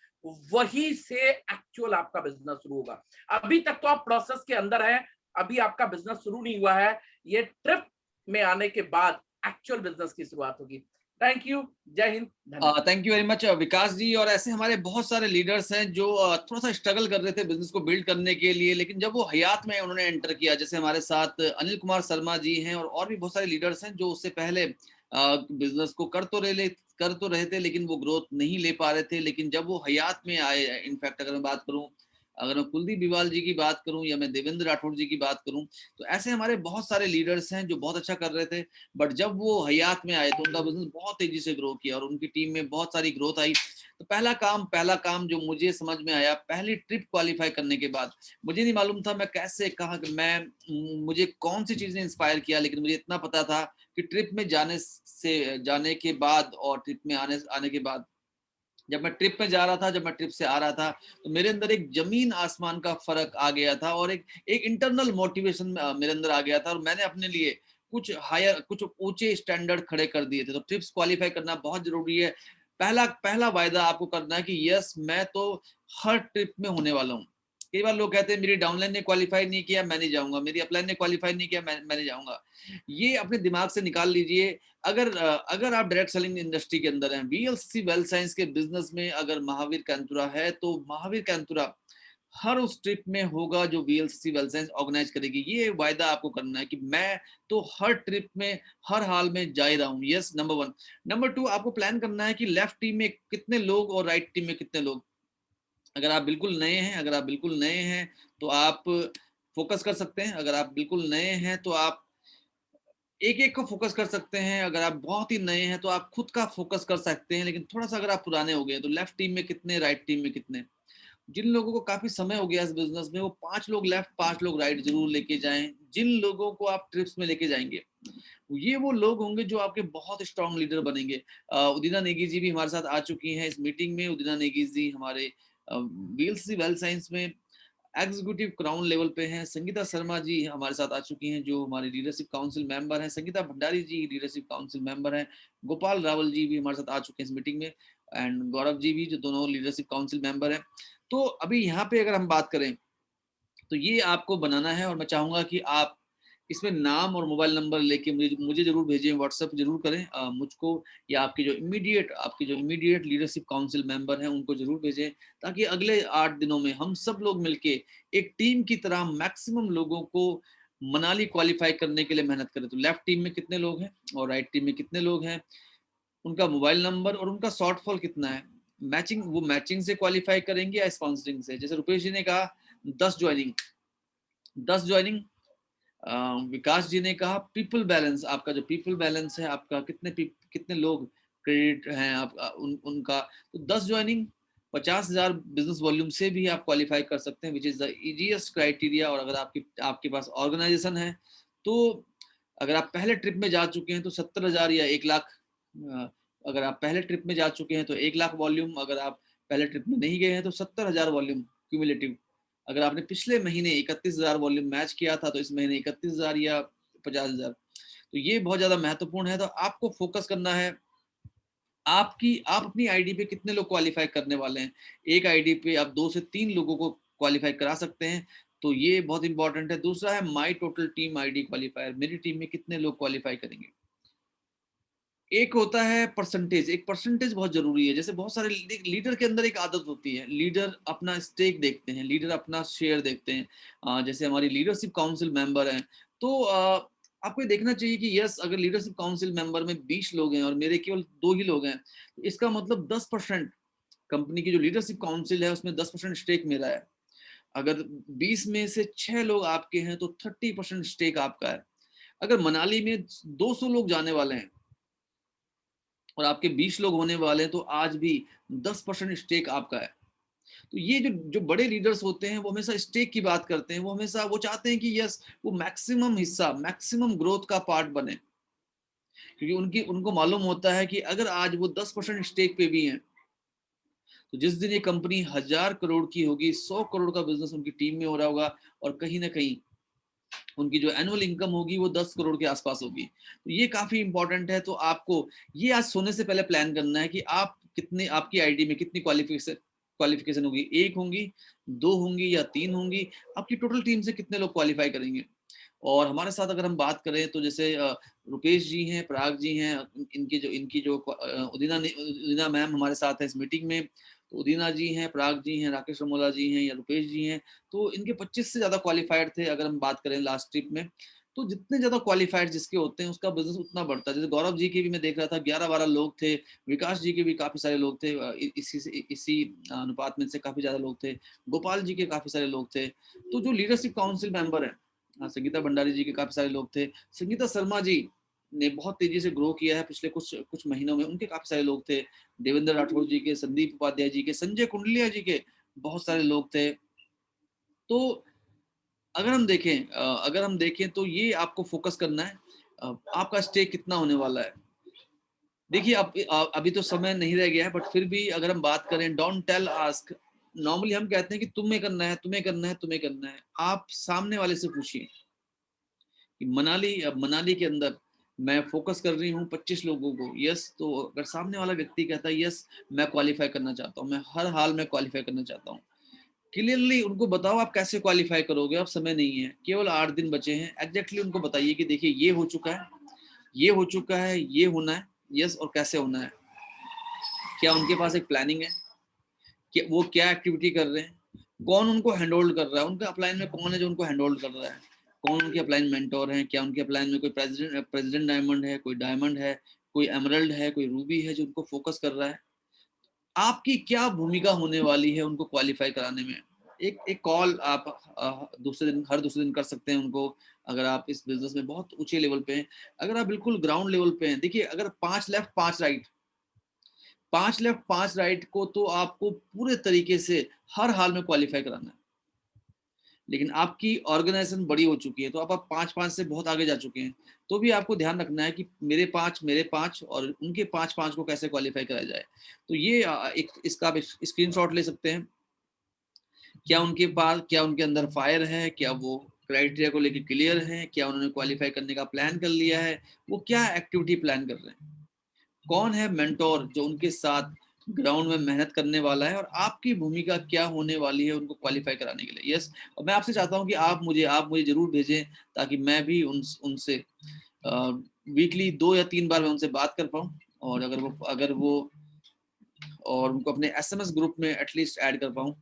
वही से एक्चुअल आपका बिजनेस शुरू होगा। अभी तक तो आप प्रोसेस के अंदर हैं, अभी आपका बिजनेस शुरू नहीं हुआ है। ये ट्रिप में आने के बाद एक्चुअल बिजनेस की शुरुआत होगी। थैंक यू, जय हिंद, धन्यवाद। थैंक यू वेरी मच विकास जी। और ऐसे हमारे बहुत सारे लीडर्स हैं जो थोड़ा सा स्ट्रगल कर रहे थे बिजनेस को बिल्ड करने के लिए, लेकिन जब वो हयात में उन्होंने एंटर किया, जैसे हमारे साथ अनिल कुमार शर्मा जी हैं और भी बहुत सारे लीडर्स हैं जो उससे पहले बिजनेस को कर तो रहे थे लेकिन वो ग्रोथ नहीं ले पा रहे थे। लेकिन जब वो हयात में आए, इनफैक्ट अगर मैं बात करूं, अगर मैं कुलदीप बिवाल जी की बात करूं या मैं देवेंद्र राठौड़ जी की बात करूं, तो ऐसे हमारे बहुत सारे लीडर्स हैं जो बहुत अच्छा कर रहे थे, बट जब वो हयात में आए तो उनका बिजनेस बहुत तेजी से ग्रो किया और उनकी टीम में बहुत सारी ग्रोथ आई। तो पहला काम जो मुझे समझ में आया, पहली ट्रिप क्वालिफाई करने के बाद, मुझे नहीं मालूम था मैं कैसे, कहाँ, मुझे कौन सी चीज ने इंस्पायर किया, लेकिन मुझे इतना पता था कि ट्रिप में जाने के बाद और ट्रिप में आने के बाद, जब मैं ट्रिप में जा रहा था, जब मैं ट्रिप से आ रहा था, तो मेरे अंदर एक जमीन आसमान का फर्क आ गया था और एक इंटरनल मोटिवेशन मेरे अंदर आ गया था और मैंने अपने लिए कुछ ऊंचे स्टैंडर्ड खड़े कर दिए थे। तो ट्रिप्स क्वालिफाई करना बहुत जरूरी है। पहला वायदा आपको करना है कि यस, मैं तो हर ट्रिप में होने वाला हूँ। कई बार लोग कहते हैं मेरी डाउनलाइन ने क्वालिफाई नहीं किया, मैं नहीं जाऊंगा, मेरी अपलाइन ने क्वालिफाई नहीं किया, मैं नहीं जाऊंगा। ये अपने दिमाग से निकाल लीजिए। अगर आप डायरेक्ट सेलिंग इंडस्ट्री के अंदर हैं, वीएलसी वेल्थ साइंस के बिजनेस में अगर महावीर कैंतुरा है, तो महावीर कैंतुरा हर उस ट्रिप में होगा जो वीएलसी वेल्थ साइंस ऑर्गेनाइज करेगी। ये वायदा आपको करना है कि मैं तो हर ट्रिप में, हर हाल में जा ही रहा हूँ। Yes, number 1। नंबर 2, आपको प्लान करना है कि लेफ्ट टीम में कितने लोग और राइट टीम में कितने लोग। अगर आप बिल्कुल नए हैं तो आप फोकस कर सकते हैं। अगर आप बिल्कुल नए हैं तो आप एक को फोकस कर सकते हैं। अगर आप बहुत ही नए हैं तो आप खुद का फोकस कर सकते हैं। लेकिन थोड़ा सा अगर आप पुराने हो गए तो लेफ्ट टीम में कितने, राइट टीम में कितने। जिन लोगों को काफी समय हो गया इस बिजनेस में, वो 5 लोग लेफ्ट 5 लोग राइट जरूर लेके जाएं। जिन लोगों को आप ट्रिप्स में लेके जाएंगे, ये वो लोग होंगे जो आपके बहुत स्ट्रॉन्ग लीडर बनेंगे। उदिना नेगी जी भी हमारे साथ आ चुकी हैं इस मीटिंग में। उदिना नेगी जी हमारे वीएलसी वेल्थ साइंस में एग्जीक्यूटिव क्राउन लेवल पे हैं। संगीता शर्मा जी हमारे साथ आ चुकी हैं जो हमारी लीडरशिप काउंसिल मेंबर हैं। संगीता भंडारी जी लीडरशिप काउंसिल मेंबर हैं। गोपाल रावल जी भी हमारे साथ आ चुके हैं इस मीटिंग में, एंड गौरव जी भी, जो दोनों लीडरशिप काउंसिल मेंबर हैं। तो अभी यहाँ पे अगर हम बात करें तो ये आपको बनाना है और मैं चाहूंगा कि आप इसमें नाम और मोबाइल नंबर लेके मुझे जरूर भेजें, व्हाट्सएप जरूर करें मुझको, या आपकी जो इमीडिएट लीडरशिप काउंसिल मेंबर हैं उनको जरूर भेजें, ताकि अगले 8 दिनों में हम सब लोग मिलके एक टीम की तरह मैक्सिमम लोगों को मनाली क्वालिफाई करने के लिए मेहनत करें। तो लेफ्ट टीम में कितने लोग हैं और राइट टीम में कितने लोग हैं, उनका मोबाइल नंबर और उनका शॉर्टफॉल कितना है। वो मैचिंग से क्वालिफाई करेंगे या स्पॉन्सरिंग से। जैसे रुपेश जी ने कहा 10 ज्वाइनिंग, विकास जी ने कहा पीपल बैलेंस, आपका जो पीपल बैलेंस है, आपका कितने लोग क्रेडिट हैं आपका उनका, तो 10 ज्वाइनिंग 50,000 बिजनेस वॉल्यूम से भी आप क्वालिफाई कर सकते हैं, which is the easiest criteria. और अगर आपके पास ऑर्गेनाइजेशन है तो अगर आप पहले ट्रिप में जा चुके हैं तो 70,000 या 1 लाख, अगर आप पहले ट्रिप में जा चुके हैं तो 1 लाख वॉल्यूम, अगर आप पहले ट्रिप में नहीं गए हैं तो 70,000 वॉल्यूम क्यूमुलेटिव। अगर आपने पिछले महीने 31,000 वॉल्यूम मैच किया था तो इस महीने 31,000 या 50,000। तो ये बहुत ज्यादा महत्वपूर्ण है। तो आपको फोकस करना है आप अपनी आईडी पे कितने लोग क्वालिफाई करने वाले हैं। एक आईडी पे आप 2 से 3 लोगों को क्वालिफाई करा सकते हैं, तो ये बहुत इंपॉर्टेंट है। दूसरा है माई टोटल टीम आईडी क्वालिफायर, मेरी टीम में कितने लोग क्वालिफाई करेंगे। एक होता है परसेंटेज, एक परसेंटेज बहुत जरूरी है। जैसे बहुत सारे लीडर के अंदर एक आदत होती है, लीडर अपना स्टेक देखते हैं, लीडर अपना शेयर देखते हैं। जैसे हमारी लीडरशिप काउंसिल मेंबर हैं, तो आपको ये देखना चाहिए कि यस, अगर लीडरशिप काउंसिल मेंबर में 20 लोग हैं और मेरे केवल 2 ही लोग हैं, तो इसका मतलब 10% कंपनी की जो लीडरशिप काउंसिल है उसमें 10% स्टेक मेरा है। अगर 20 में से 6 लोग आपके हैं तो 30% स्टेक आपका है। अगर मनाली में 200 लोग जाने वाले हैं और आपके 20 लोग होने वाले हैं तो आज भी 10% स्टेक आपका है। तो ये जो बड़े लीडर्स होते हैं वो हमेशा स्टेक की बात करते हैं, वो हमेशा वो चाहते हैं कि यस, वो मैक्सिमम हिस्सा, मैक्सिमम ग्रोथ का पार्ट बने, क्योंकि उनको मालूम होता है कि अगर आज वो 10% स्टेक पे भी हैं तो जिस दिन ये कंपनी 1000 करोड़ की होगी, 100 करोड़ का बिजनेस उनकी टीम में हो रहा होगा और कहीं ना कहीं उनकी जो एनुअल इनकम होगी वो 10 करोड़ के आसपास होगी। तो ये काफी इंपॉर्टेंट है। तो आपको ये आज सोने से पहले प्लान करना है कि आप कितने, आपकी आईडी में कितनी क्वालिफिकेशन होगी, 1 होंगी, 2 होंगी या 3 होंगी, आपकी टोटल टीम से कितने लोग क्वालिफाई करेंगे। और हमारे साथ अगर हम बात करें तो जैसे रुपेश जी हैं, पराग जी हैं, इनकी जो उदीना मैम हमारे साथ है इस मीटिंग में, तो उदीना जी हैं, पराग जी हैं, राकेश रमोला जी हैं या रुपेश जी हैं, तो इनके 25 से ज्यादा क्वालिफाइड थे अगर हम बात करें लास्ट ट्रिप में। तो जितने ज्यादा क्वालिफाइड जिसके होते हैं उसका बिजनेस उतना बढ़ता है। जैसे गौरव जी के भी मैं देख रहा था 11-12 लोग थे, विकास जी के भी काफी सारे लोग थे, इसी अनुपात में से काफी ज्यादा लोग थे, गोपाल जी के काफी सारे लोग थे। तो जो लीडरशिप काउंसिल मेंबर है, संगीता भंडारी जी के काफी सारे लोग थे, संगीता शर्मा जी ने बहुत तेजी से ग्रो किया है पिछले कुछ महीनों में, उनके काफी सारे लोग थे, देवेंद्र राठौर जी के, संदीप उपाध्याय जी के, संजय कुंडलिया जी के बहुत सारे लोग थे। तो अगर हम देखें तो ये आपको फोकस करना है, आपका स्टेक कितना होने वाला है। देखिए अभी तो समय नहीं रह गया है, बट फिर भी अगर हम बात करें, डोंट टेल आस्क। नॉर्मली हम कहते हैं कि तुम्हें करना है, तुम्हें करना है, तुम्हें करना है। आप सामने वाले से पूछिए कि मनाली के अंदर मैं फोकस कर रही हूँ 25 लोगों को, यस, तो अगर सामने वाला व्यक्ति कहता है यस मैं क्वालिफाई करना चाहता हूँ, मैं हर हाल में क्वालिफाई करना चाहता हूँ, क्लियरली उनको बताओ आप कैसे क्वालिफाई करोगे। अब समय नहीं है, केवल 8 दिन बचे हैं, एग्जैक्टली उनको बताइए कि देखिए ये हो चुका है, ये हो चुका है, ये होना है, यस, और कैसे होना है। क्या उनके पास एक प्लानिंग है कि वो क्या एक्टिविटी कर रहे हैं, कौन उनको हैंडहोल्ड कर रहा है, उनका अपलाइन में कौन है जो उनको हैंडहोल्ड कर रहा है, कौन उनके अपलाइन मेंटोर हैं, क्या उनके अपलाइन में कोई प्रेसिडेंट डायमंड है, कोई डायमंड है, कोई एमरल्ड है, कोई रूबी है जो उनको फोकस कर रहा है। आपकी क्या भूमिका होने वाली है उनको क्वालिफाई कराने में। एक कॉल आप हर दूसरे दिन कर सकते हैं उनको, अगर आप इस बिजनेस में बहुत ऊंचे लेवल पे हैं। अगर आप बिल्कुल ग्राउंड लेवल पे हैं, देखिए अगर 5 लेफ्ट 5 राइट, 5 लेफ्ट 5 राइट को तो आपको पूरे तरीके से हर हाल में क्वालिफाई कराना है। लेकिन आपकी ऑर्गेनाइजेशन बड़ी हो चुकी है तो आप 5-5 से बहुत आगे जा चुके हैं, तो भी आपको ध्यान रखना है कि मेरे 5 और उनके 5 को कैसे क्वालिफाई कराया जाए। तो ये इसका आप स्क्रीनशॉट ले सकते हैं। क्या उनके अंदर फायर है, क्या वो क्राइटेरिया को लेकर क्लियर है, क्या उन्होंने क्वालिफाई करने का प्लान कर लिया है, वो क्या एक्टिविटी प्लान कर रहे हैं, कौन है मेंटोर जो उनके साथ ग्राउंड में मेहनत करने वाला है, और आपकी भूमिका क्या होने वाली है उनको क्वालिफाई कराने के लिए। यस, और मैं आपसे चाहता हूं कि आप मुझे जरूर भेजें ताकि मैं भी उनसे वीकली 2 या 3 बार मैं उनसे बात कर पाऊं, और अगर वो और उनको अपने SMS ग्रुप में एटलीस्ट ऐड कर पाऊं।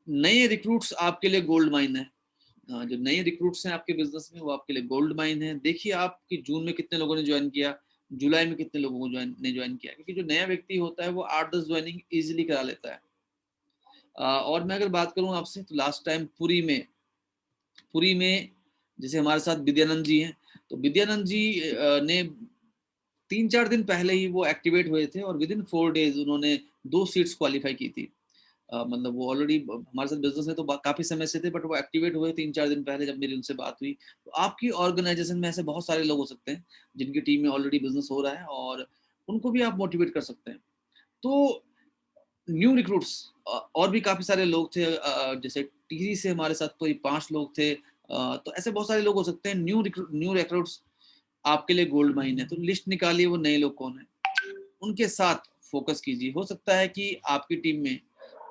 नए रिक्रूट्स आपके लिए गोल्ड माइन है। जो नए रिक्रूट्स हैं आपके बिजनेस में वो आपके लिए गोल्ड माइन है। देखिए आप कि जून में कितने लोगों ने ज्वाइन किया, जुलाई में कितने लोगों को ज्वाइन किया, क्योंकि जो नया व्यक्ति होता है वो 8-10 ज्वाइनिंग इजीली करा लेता है। और मैं अगर बात करूं आपसे तो लास्ट टाइम पुरी में जैसे हमारे साथ विद्यानंद जी हैं, तो विद्यानंद जी ने 3-4 दिन पहले ही वो एक्टिवेट हुए थे और विद इन 4 डेज उन्होंने 2 सीट्स क्वालिफाई की थी। मतलब वो ऑलरेडी हमारे साथ बिजनेस में तो काफी समय से थे, बट वो एक्टिवेट हुए 3-4 दिन पहले जब मेरी उनसे बात हुई। तो आपकी ऑर्गेनाइजेशन में ऐसे बहुत सारे लोग हो सकते हैं जिनकी टीम में ऑलरेडी बिजनेस हो रहा है और उनको भी आप मोटिवेट कर सकते हैं। तो न्यू रिक्रूट्स और भी काफी सारे लोग थे, जैसे टिहरी से हमारे साथ कोई 5 लोग थे, तो ऐसे बहुत सारे लोग हो सकते हैं। न्यू रिक्रूट्स आपके लिए गोल्ड माइन है, तो लिस्ट निकालिए वो नए लोग कौन है, उनके साथ फोकस कीजिए। हो सकता है कि आपकी टीम में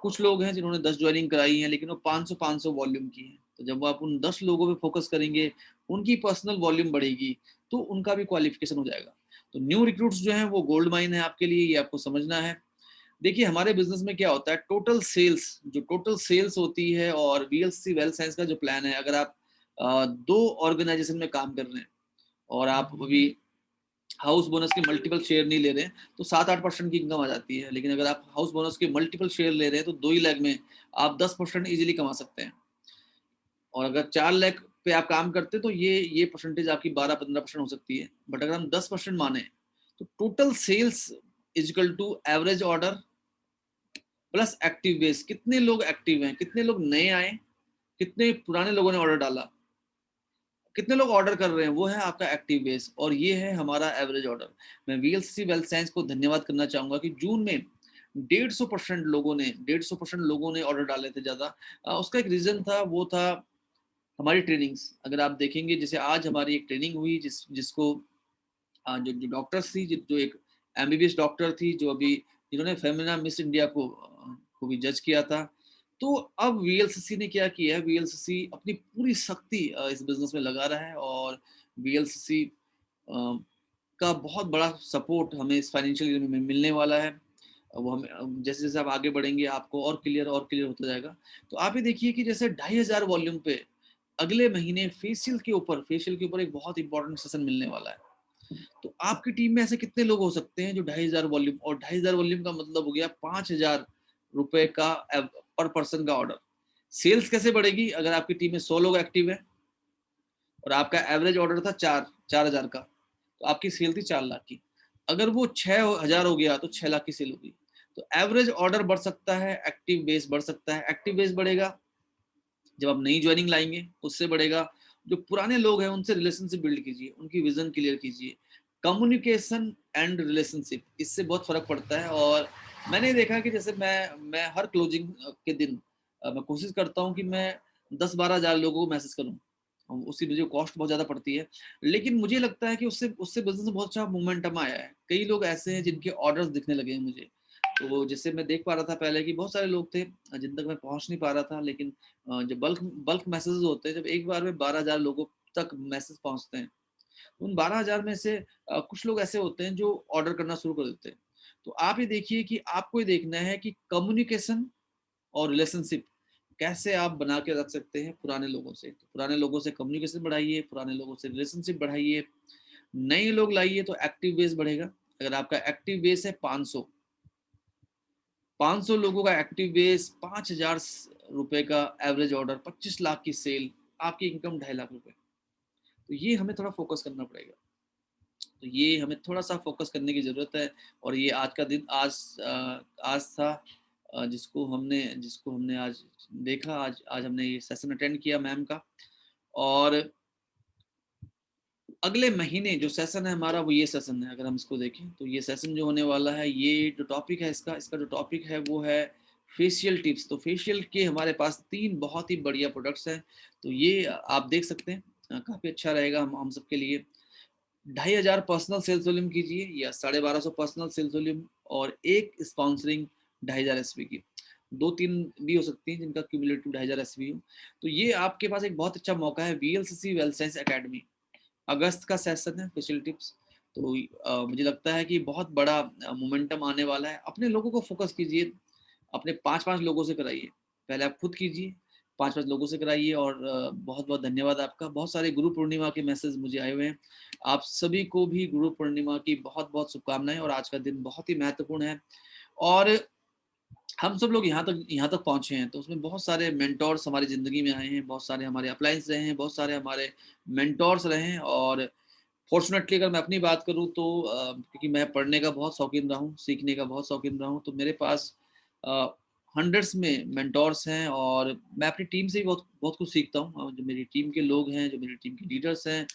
कुछ लोग हैं जिन्होंने 10 ज्वाइनिंग कराई है, लेकिन वो 500 वॉल्यूम की है। तो जब वो आप उन 10 लोगों पे फोकस करेंगे, उनकी पर्सनल वॉल्यूम बढ़ेगी, तो उनका भी क्वालिफिकेशन हो जाएगा। तो न्यू रिक्रूट्स जो हैं वो गोल्ड माइन है आपके लिए, ये आपको समझना है। देखिए हमारे बिजनेस में क्या होता है, टोटल सेल्स होती है, और वीएलसी वेल्थ साइंस का जो प्लान है, अगर आप 2 ऑर्गेनाइजेशन में काम कर रहे हैं और आप अभी हाउस बोनस के मल्टीपल शेयर नहीं ले रहे हैं, तो 7-8% की इनकम आ जाती है। लेकिन अगर आप हाउस बोनस के मल्टीपल शेयर ले रहे हैं, तो 2 ही लाख में आप 10% इजीली कमा सकते हैं। और अगर 4 लाख पे आप काम करते हैं, तो ये परसेंटेज आपकी 12-15% हो सकती है। बट अगर हम 10% माने, तो total sales is equal to average order plus active base. कितने लोग एक्टिव हैं, कितने लोग नए आए, कितने पुराने लोगों ने ऑर्डर डाला, कितने लोग ऑर्डर कर रहे हैं, वो है आपका एक्टिव बेस, और ये है हमारा एवरेज ऑर्डर। मैं वीएलसी वेल्थ साइंस को धन्यवाद करना चाहूंगा कि जून में 150% लोगों ने ऑर्डर डाले थे ज्यादा। उसका एक रीजन था, वो था हमारी ट्रेनिंग्स। अगर आप देखेंगे, जैसे आज हमारी एक ट्रेनिंग हुई जिसको जो डॉक्टर्स थी, जो एक एमबीबीएस डॉक्टर थी, जो अभी जिन्होंने फेमिना मिस इंडिया को भी जज किया था। तो अब वीएलसीसी ने क्या किया है, वीएलसीसी अपनी पूरी शक्ति इस बिजनेस में लगा रहा है, और वीएलसीसी का बहुत बड़ा सपोर्ट हमें इस फाइनेंशियल ईयर में मिलने वाला है। वो हमें जैसे जैसे आप आगे बढ़ेंगे, आपको और क्लियर होता जाएगा। तो आप ये देखिए कि जैसे 2500 वॉल्यूम पे अगले महीने फेशियल के ऊपर एक बहुत इंपॉर्टेंट सेशन मिलने वाला है। तो आपकी टीम में ऐसे कितने लोग हो सकते हैं जो 2500 वॉल्यूम, और 2500 वॉल्यूम का मतलब हो गया 5000 रुपए का पर पर्सन का ऑर्डर। सेल्स कैसे बढ़ेगी, अगर आपकी टीम में 100 लोग एक्टिव है और आपका एवरेज ऑर्डर था 4000 का, तो आपकी सेल थी 4 लाख की। अगर वो 6000 हो गया तो 6 लाख की सेल होगी। तो एवरेज ऑर्डर बढ़ सकता है, एक्टिव बेस बढ़ सकता है। एक्टिव बेस बढ़ेगा जब आप नई ज्वाइनिंग लाएंगे, उससे बढ़ेगा। जो पुराने लोग हैं उनसे रिलेशनशिप बिल्ड कीजिए, उनकी विजन क्लियर कीजिए। कम्युनिकेशन एंड रिलेशनशिप, इससे बहुत फर्क पड़ता है। और मैंने देखा कि जैसे मैं हर क्लोजिंग के दिन मैं कोशिश करता हूँ कि मैं 10-12 हज़ार लोगों को मैसेज करूँ। उसकी मुझे कॉस्ट बहुत ज्यादा पड़ती है, लेकिन मुझे लगता है कि उससे उससे बिजनेस में बहुत अच्छा मोमेंटम आया है। कई लोग ऐसे हैं जिनके ऑर्डर्स दिखने लगे हैं मुझे। तो जैसे मैं देख पा रहा था पहले कि बहुत सारे लोग थे जिन तक मैं पहुंच नहीं पा रहा था, लेकिन जब बल्क मैसेजेस होते हैं, जब एक बार में 12,000 लोगों तक मैसेज पहुंचते हैं, उन 12,000 में से कुछ लोग ऐसे होते हैं जो ऑर्डर करना शुरू कर देते हैं। तो आप ये देखिए कि आपको ये देखना है कि कम्युनिकेशन और रिलेशनशिप कैसे आप बना के रख सकते हैं पुराने लोगों से। तो पुराने लोगों से कम्युनिकेशन बढ़ाइए, पुराने लोगों से रिलेशनशिप बढ़ाइए, नए लोग लाइए, तो एक्टिव बेस बढ़ेगा। अगर आपका एक्टिव बेस है 500 लोगों का एक्टिव बेस, 5000 रुपए का एवरेज ऑर्डर, 25 लाख की सेल, आपकी इनकम 2.5 लाख रुपए। तो ये हमें थोड़ा फोकस करना पड़ेगा। तो ये हमें थोड़ा सा फोकस करने की जरूरत है। और ये आज का दिन आज था, जिसको हमने आज देखा। आज हमने ये सेशन अटेंड किया मैम का। और अगले महीने जो सेशन है हमारा, वो ये सेशन है। अगर हम इसको देखें तो ये सेशन जो होने वाला है, ये जो टॉपिक है इसका जो टॉपिक है वो है फेशियल टिप्स। तो फेशियल के हमारे पास 3 बहुत ही बढ़िया प्रोडक्ट्स हैं। तो ये आप देख सकते हैं, काफी अच्छा रहेगा हम सबके लिए। 2500 पर्सनल सेल्स वॉल्यूम कीजिए, या 1250 पर्सनल सेल्स वॉल्यूम, और एक स्पॉन्सरिंग 2500 एसवी की। 2-3 भी हो सकती हैं जिनका क्यूमुलेटिव 2500 एसवी हो। तो ये आपके पास एक बहुत अच्छा मौका है। वीएलसीसी वेल्थ साइंस एकेडमी अगस्त का सेशन है, स्पेशल टिप्स। तो मुझे लगता है कि बहुत बड़ा मोमेंटम आने वाला है। अपने लोगों को फोकस कीजिए, अपने 5-5 लोगों से कराइए। पहले आप खुद कीजिए, 5-5 लोगों से कराइए। और बहुत बहुत धन्यवाद आपका। बहुत सारे गुरु पूर्णिमा के मैसेज मुझे आए हुए हैं। आप सभी को भी गुरु पूर्णिमा की बहुत बहुत शुभकामनाएं। और आज का दिन बहुत ही महत्वपूर्ण है, और हम सब लोग यहाँ तक पहुंचे हैं, तो उसमें बहुत सारे मेंटोर्स हमारी जिंदगी में आए हैं, बहुत सारे हमारे अपलाइंस रहे हैं, बहुत सारे हमारे मेंटोर्स रहे हैं। और फॉर्चुनेटली अगर मैं अपनी बात करूँ तो क्योंकि मैं पढ़ने का बहुत शौकीन रहा हूँ, सीखने का बहुत शौकीन रहा हूँ, तो मेरे पास हंड्रेड्स में मेंटोर्स हैं और मैं अपनी टीम से भी बहुत बहुत कुछ सीखता हूँ। जो मेरी टीम के लोग हैं, जो मेरी टीम के लीडर्स हैं,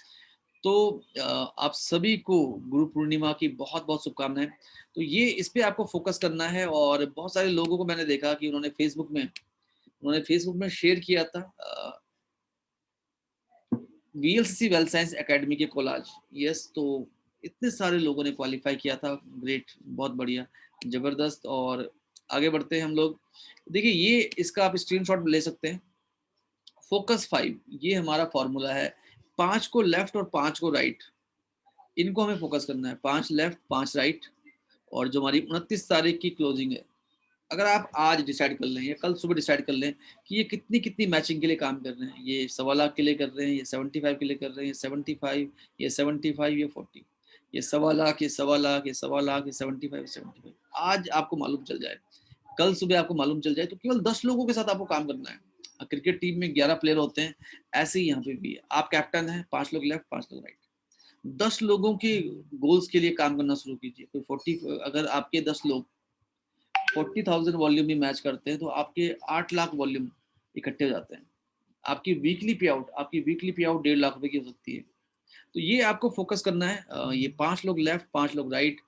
तो आप सभी को गुरु पूर्णिमा की बहुत-बहुत शुभकामनाएँ। तो ये इस पे आपको फोकस करना है और बहुत सारे लोगों को मैंने देखा कि उन्होंने फेसबुक में शेयर किया था वीएलसीसी वेल्थ साइंस एकेडमी के कोलाज। यस, तो इतने सारे लोगों ने क्वालिफाई किया था। ग्रेट, बहुत बढ़िया, जबरदस्त। और आगे बढ़ते हैं हम लोग। देखिए, ये इसका आप स्क्रीनशॉट ले सकते हैं। फोकस 5 ये हमारा फॉर्मूला है। 5 को लेफ्ट और 5 को राइट, इनको हमें फोकस करना है। 5 लेफ्ट 5 राइट। और जो हमारी 29 तारीख की क्लोजिंग है, अगर आप आज डिसाइड कर लें या कल सुबह डिसाइड कर लें कि ये कितनी कितनी मैचिंग के लिए काम कर रहे हैं, ये 1.25 लाख के लिए कर रहे हैं, ये 75 के लिए कर रहे हैं, ये 75, ये 75, ये 40, ये 1.25 लाख, ये 1.25 लाख, ये 1.25 लाख, ये 75, आज आपको मालूम चल जाए, कल सुबह आपको मालूम चल जाए, तो केवल 10 लोगों के साथ आपको काम करना है। क्रिकेट टीम में 11 प्लेयर होते हैं, ऐसे ही यहाँ पे भी है। आप कैप्टन है, 5 लोग लेफ्ट 5 लोग राइट। 10 लोगों के गोल्स के लिए काम करना शुरू कीजिए। कोई 40, अगर आपके 10 लोग 40,000 वॉल्यूम भी मैच करते हैं तो आपके 8 लाख वॉल्यूम इकट्ठे हो जाते हैं। आपकी वीकली पे आउट 1.5 लाख रुपए की हो सकती है। तो ये आपको फोकस करना है। ये 5 लोग लेफ्ट 5 लोग राइट।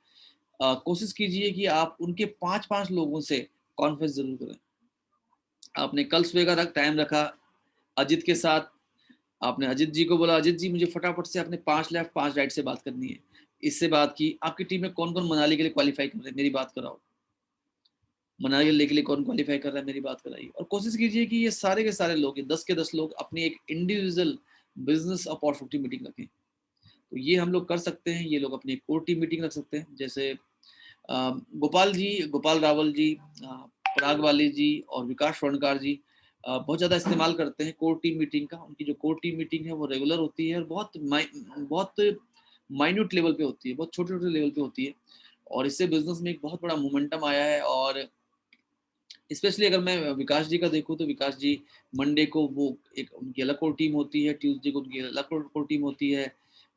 कोशिश कीजिए कि आप उनके 5-5 लोगों से कॉन्फ्रेंस जरूर करें। आपने कल सुबह का टाइम रखा अजित के साथ, आपने अजित जी को बोला, अजित जी मुझे फटाफट से अपने 5 लेफ्ट 5 राइट से बात करनी है। इससे बात की। आपकी टीम में कौन कौन मनाली के लिए क्वालिफाई कर रहे हैं, मेरी बात कराओ। मनाली के लिए कौन क्वालिफाई कर रहा है, मेरी बात कराइए। और कोशिश कीजिए कि ये सारे के सारे लोग, 10 के 10 लोग अपनी एक इंडिविजुअल बिजनेस अपॉर्चुनिटी मीटिंग रखें। तो ये हम लोग कर सकते हैं। ये लोग अपनी कोर टीम मीटिंग रख सकते हैं। जैसे गोपाल रावल जी, पराग वाली जी और विकास स्वर्णकार जी बहुत ज़्यादा इस्तेमाल करते हैं कोर टीम मीटिंग का। उनकी जो कोर टीम मीटिंग है वो रेगुलर होती है और बहुत माइन्यूट लेवल पे होती है, बहुत छोटे छोटे लेवल पे होती है। और इससे बिजनेस में एक बहुत बड़ा मोमेंटम आया है। और स्पेशली अगर मैं विकास जी का देखूं तो विकास जी मंडे को वो एक उनकी अलग कोर टीम होती है, ट्यूसडे को उनकी अलग कोर टीम होती है,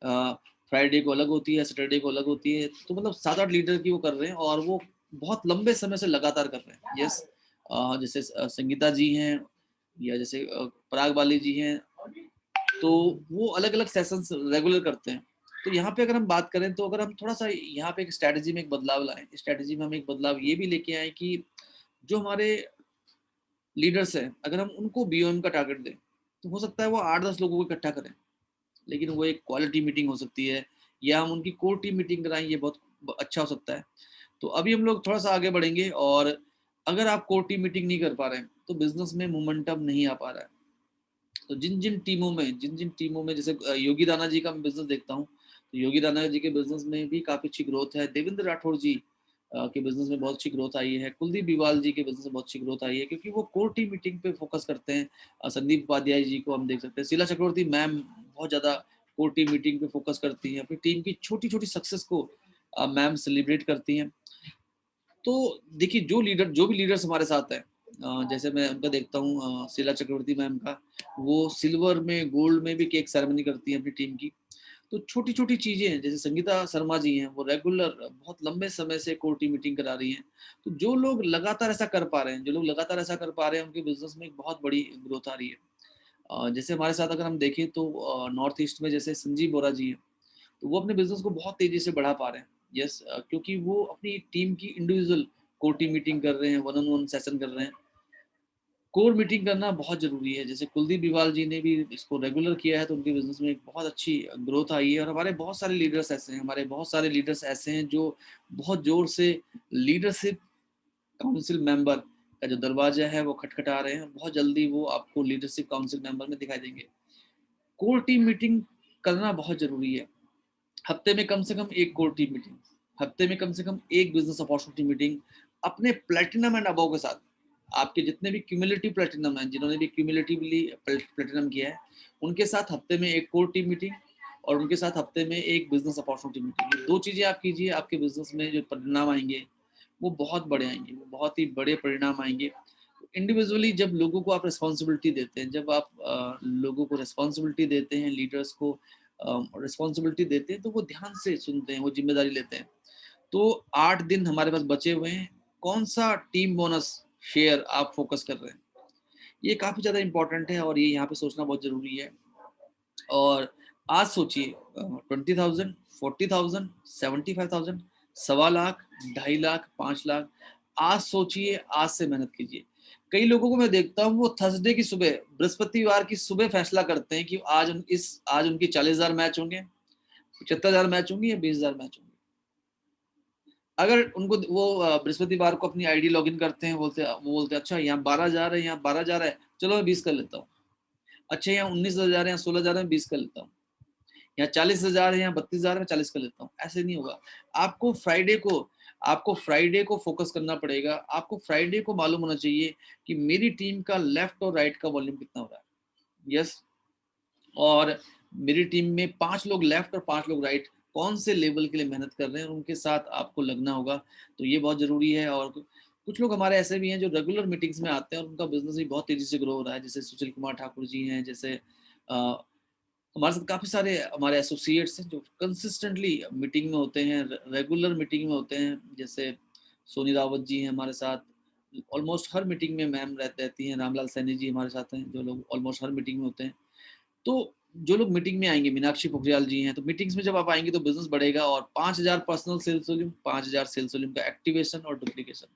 फ्राइडे को अलग होती है, सैटरडे को अलग होती है। तो मतलब 7-8 लीडर की वो कर रहे हैं और वो बहुत लंबे समय से लगातार कर रहे हैं। यस, जैसे संगीता जी हैं या जैसे पराग वाली जी हैं, तो वो अलग अलग सेशंस रेगुलर करते हैं। तो यहाँ पे अगर हम बात करें तो अगर हम थोड़ा सा यहाँ पे एक स्ट्रैटेजी में एक बदलाव लाएं, स्ट्रैटेजी में हम एक बदलाव ये भी लेके आए कि जो हमारे लीडर्स हैं, अगर हम उनको बीओएम का टारगेट दें तो हो सकता है वो 8-10 लोगों को इकट्ठा करें, लेकिन वो एक क्वालिटी मीटिंग हो सकती है या हम उनकी कोर टीम मीटिंग कराएं, ये बहुत अच्छा हो सकता है। तो अभी हम लोग थोड़ा सा आगे बढ़ेंगे। और अगर आप कोर टीम मीटिंग नहीं कर पा रहे हैं तो बिजनेस में मोमेंटम नहीं आ पा रहा है। तो जिन जिन टीमों में जैसे योगी राणा जी का मैं बिजनेस देखता हूँ, तो योगी राणा जी के बिजनेस में भी काफी अच्छी ग्रोथ है। देवेंद्र राठौर जी के बिजनेस में बहुत अच्छी ग्रोथ आई है। कुलदीप बिवाल जी के बिजनेस में बहुत अच्छी ग्रोथ आई है क्योंकि वो कोर टीम मीटिंग पे फोकस करते हैं। संदीप उपाध्याय जी को हम देख सकते हैं। शीला चक्रवर्ती मैम बहुत ज्यादा कोर टीम मीटिंग पे फोकस करती हैं, अपनी टीम की छोटी छोटी सक्सेस को मैम सेलिब्रेट करती हैं। तो देखिए, जो भी लीडर्स हमारे साथ है, जैसे मैं उनका देखता हूँ शीला चक्रवर्ती मैम का, वो सिल्वर में गोल्ड में भी केक सेरेमनी करती हैं अपनी टीम की। तो छोटी छोटी चीजें हैं। जैसे संगीता शर्मा जी हैं, वो रेगुलर बहुत लंबे समय से कोर टीम मीटिंग करा रही हैं। तो जो लोग लगातार ऐसा कर पा रहे हैं, उनके बिजनेस में एक बहुत बड़ी ग्रोथ आ रही है। जैसे हमारे साथ अगर हम देखें तो नॉर्थ ईस्ट में जैसे संजीव बोरा जी हैं, तो वो अपने बिजनेस को बहुत तेजी से बढ़ा पा रहे हैं। यस, क्योंकि वो अपनी टीम की इंडिविजुअल कोर टीम मीटिंग कर रहे हैं, वन ऑन वन सेशन कर रहे हैं। कोर मीटिंग करना बहुत जरूरी है। जैसे कुलदीप बिवाल जी ने भी इसको रेगुलर किया है तो उनके बिजनेस में एक बहुत अच्छी ग्रोथ आई है। और हमारे बहुत सारे लीडर्स ऐसे हैं जो बहुत जोर से लीडरशिप काउंसिल मेंबर का जो दरवाजा है वो खटखटा रहे हैं। बहुत जल्दी वो आपको लीडरशिप काउंसिल मेंबर में दिखाई देंगे। कोर टीम मीटिंग करना बहुत जरूरी है। हफ्ते में कम से कम एक कोर टीम मीटिंग, हफ्ते में कम से कम एक बिजनेस अपॉर्चुनिटी मीटिंग अपने प्लेटिनम एंड अबव के साथ। आपके जितने भी क्यूमुलेटिव प्लेटिनम हैं, जिन्होंने भी क्यूमुलेटिवली प्लेटिनम किया है, उनके साथ हफ्ते में एक कोर टीम मीटिंग और उनके साथ हफ्ते में एक बिजनेस अपॉर्चुनिटी मीटिंग। ये 2 चीजें आप कीजिए, आपके बिजनेस में जो परिणाम आएंगे वो बहुत बड़े आएंगे, वो बहुत ही बड़े परिणाम आएंगे। इंडिविजुअली जब लोगों को आप रिस्पॉन्सिबिलिटी देते हैं, जब आप लोगों को रिस्पॉन्सिबिलिटी देते हैं, लीडर्स को रिस्पॉन्सिबिलिटी देते हैं तो वो ध्यान से सुनते हैं, वो जिम्मेदारी लेते हैं। तो 8 दिन हमारे पास बचे हुए हैं, कौन सा टीम बोनस शेयर आप फोकस कर रहे हैं, ये काफी ज्यादा इंपॉर्टेंट है और ये यहाँ पे सोचना बहुत जरूरी है। और आज सोचिए 20,000, 40,000, 75,000, 1.25 लाख, 2.5 लाख, 5 लाख। आज सोचिए, आज से मेहनत कीजिए। कई लोगों को मैं देखता हूँ वो थर्सडे की सुबह, बृहस्पतिवार की सुबह फैसला करते हैं कि आज उनकी 40,000 मैच होंगे, 75,000 मैच होंगी या 20,000 मैच होंगे। अगर उनको वो बृहस्पतिवार को अपनी आईडी लॉगिन करते हैं, वो बोलते हैं अच्छा यहाँ 12,000 है, यहाँ 12,000 है, चलो मैं 20 कर लेता हूँ। अच्छा यहाँ 19,000 है, यहाँ 16,000 है, 20 कर लेता हूँ। यहाँ 40,000 है, यहाँ 32,000 है, 40 कर लेता हूँ। ऐसे नहीं होगा। आपको फ्राइडे को फोकस करना पड़ेगा। आपको फ्राइडे को मालूम होना चाहिए कि मेरी टीम का लेफ्ट और राइट का वॉल्यूम कितना हो रहा है। यस, और मेरी टीम में 5 लोग लेफ्ट और 5 लोग राइट कौन से लेवल के लिए मेहनत कर रहे हैं और उनके साथ आपको लगना होगा। तो ये बहुत जरूरी है। और कुछ लोग हमारे ऐसे भी हैं जो रेगुलर मीटिंग्स में आते हैं और उनका बिजनेस भी बहुत तेजी से ग्रो हो रहा है, जैसे सुशील कुमार ठाकुर जी हैं, जैसे हमारे साथ काफी सारे हमारे एसोसिएट्स हैं जो कंसिस्टेंटली मीटिंग में होते हैं, रेगुलर मीटिंग में होते हैं। जैसे सोनी रावत जी हैं हमारे साथ, ऑलमोस्ट हर मीटिंग में मैम रहती हैं। रामलाल सैनी जी हमारे साथ हैं, जो लोग ऑलमोस्ट हर मीटिंग में होते हैं। तो जो लोग मीटिंग में आएंगे, मीनाक्षी पोखरियाल जी हैं, तो मीटिंग्स में जब आप आएंगे तो बिजनेस बढ़ेगा। और 5,000 personal sales volume, 5,000 sales volume का एक्टिवेशन और डुप्लीकेशन,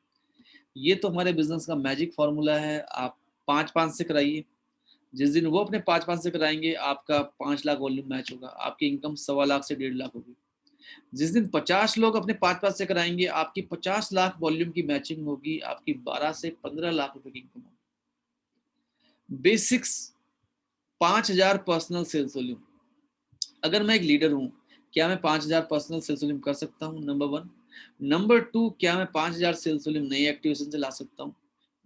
ये तो हमारे बिजनेस का मैजिक फॉर्मूला है। आप 5-5 से कराइए। जिस दिन वो अपने 5-5 से कराएंगे, आपका 5 लाख वॉल्यूम मैच होगा, आपकी इनकम 1.25 से 1.5 लाख होगी। जिस दिन 50 लोग अपने 5-5 से कराएंगे, आपकी 50 लाख वॉल्यूम की मैचिंग होगी, आपकी 12 से 15 लाख रुपए की इनकम होगी। Basics 5,000 personal sales volume. अगर मैं एक लीडर हूं, क्या मैं 5,000 पर्सनल सेल्स वॉल्यूम कर सकता हूं? नंबर 1। नंबर 2, क्या मैं 5,000 सेल्स वॉल्यूम नई एक्टिवेशन से ला सकता हूं?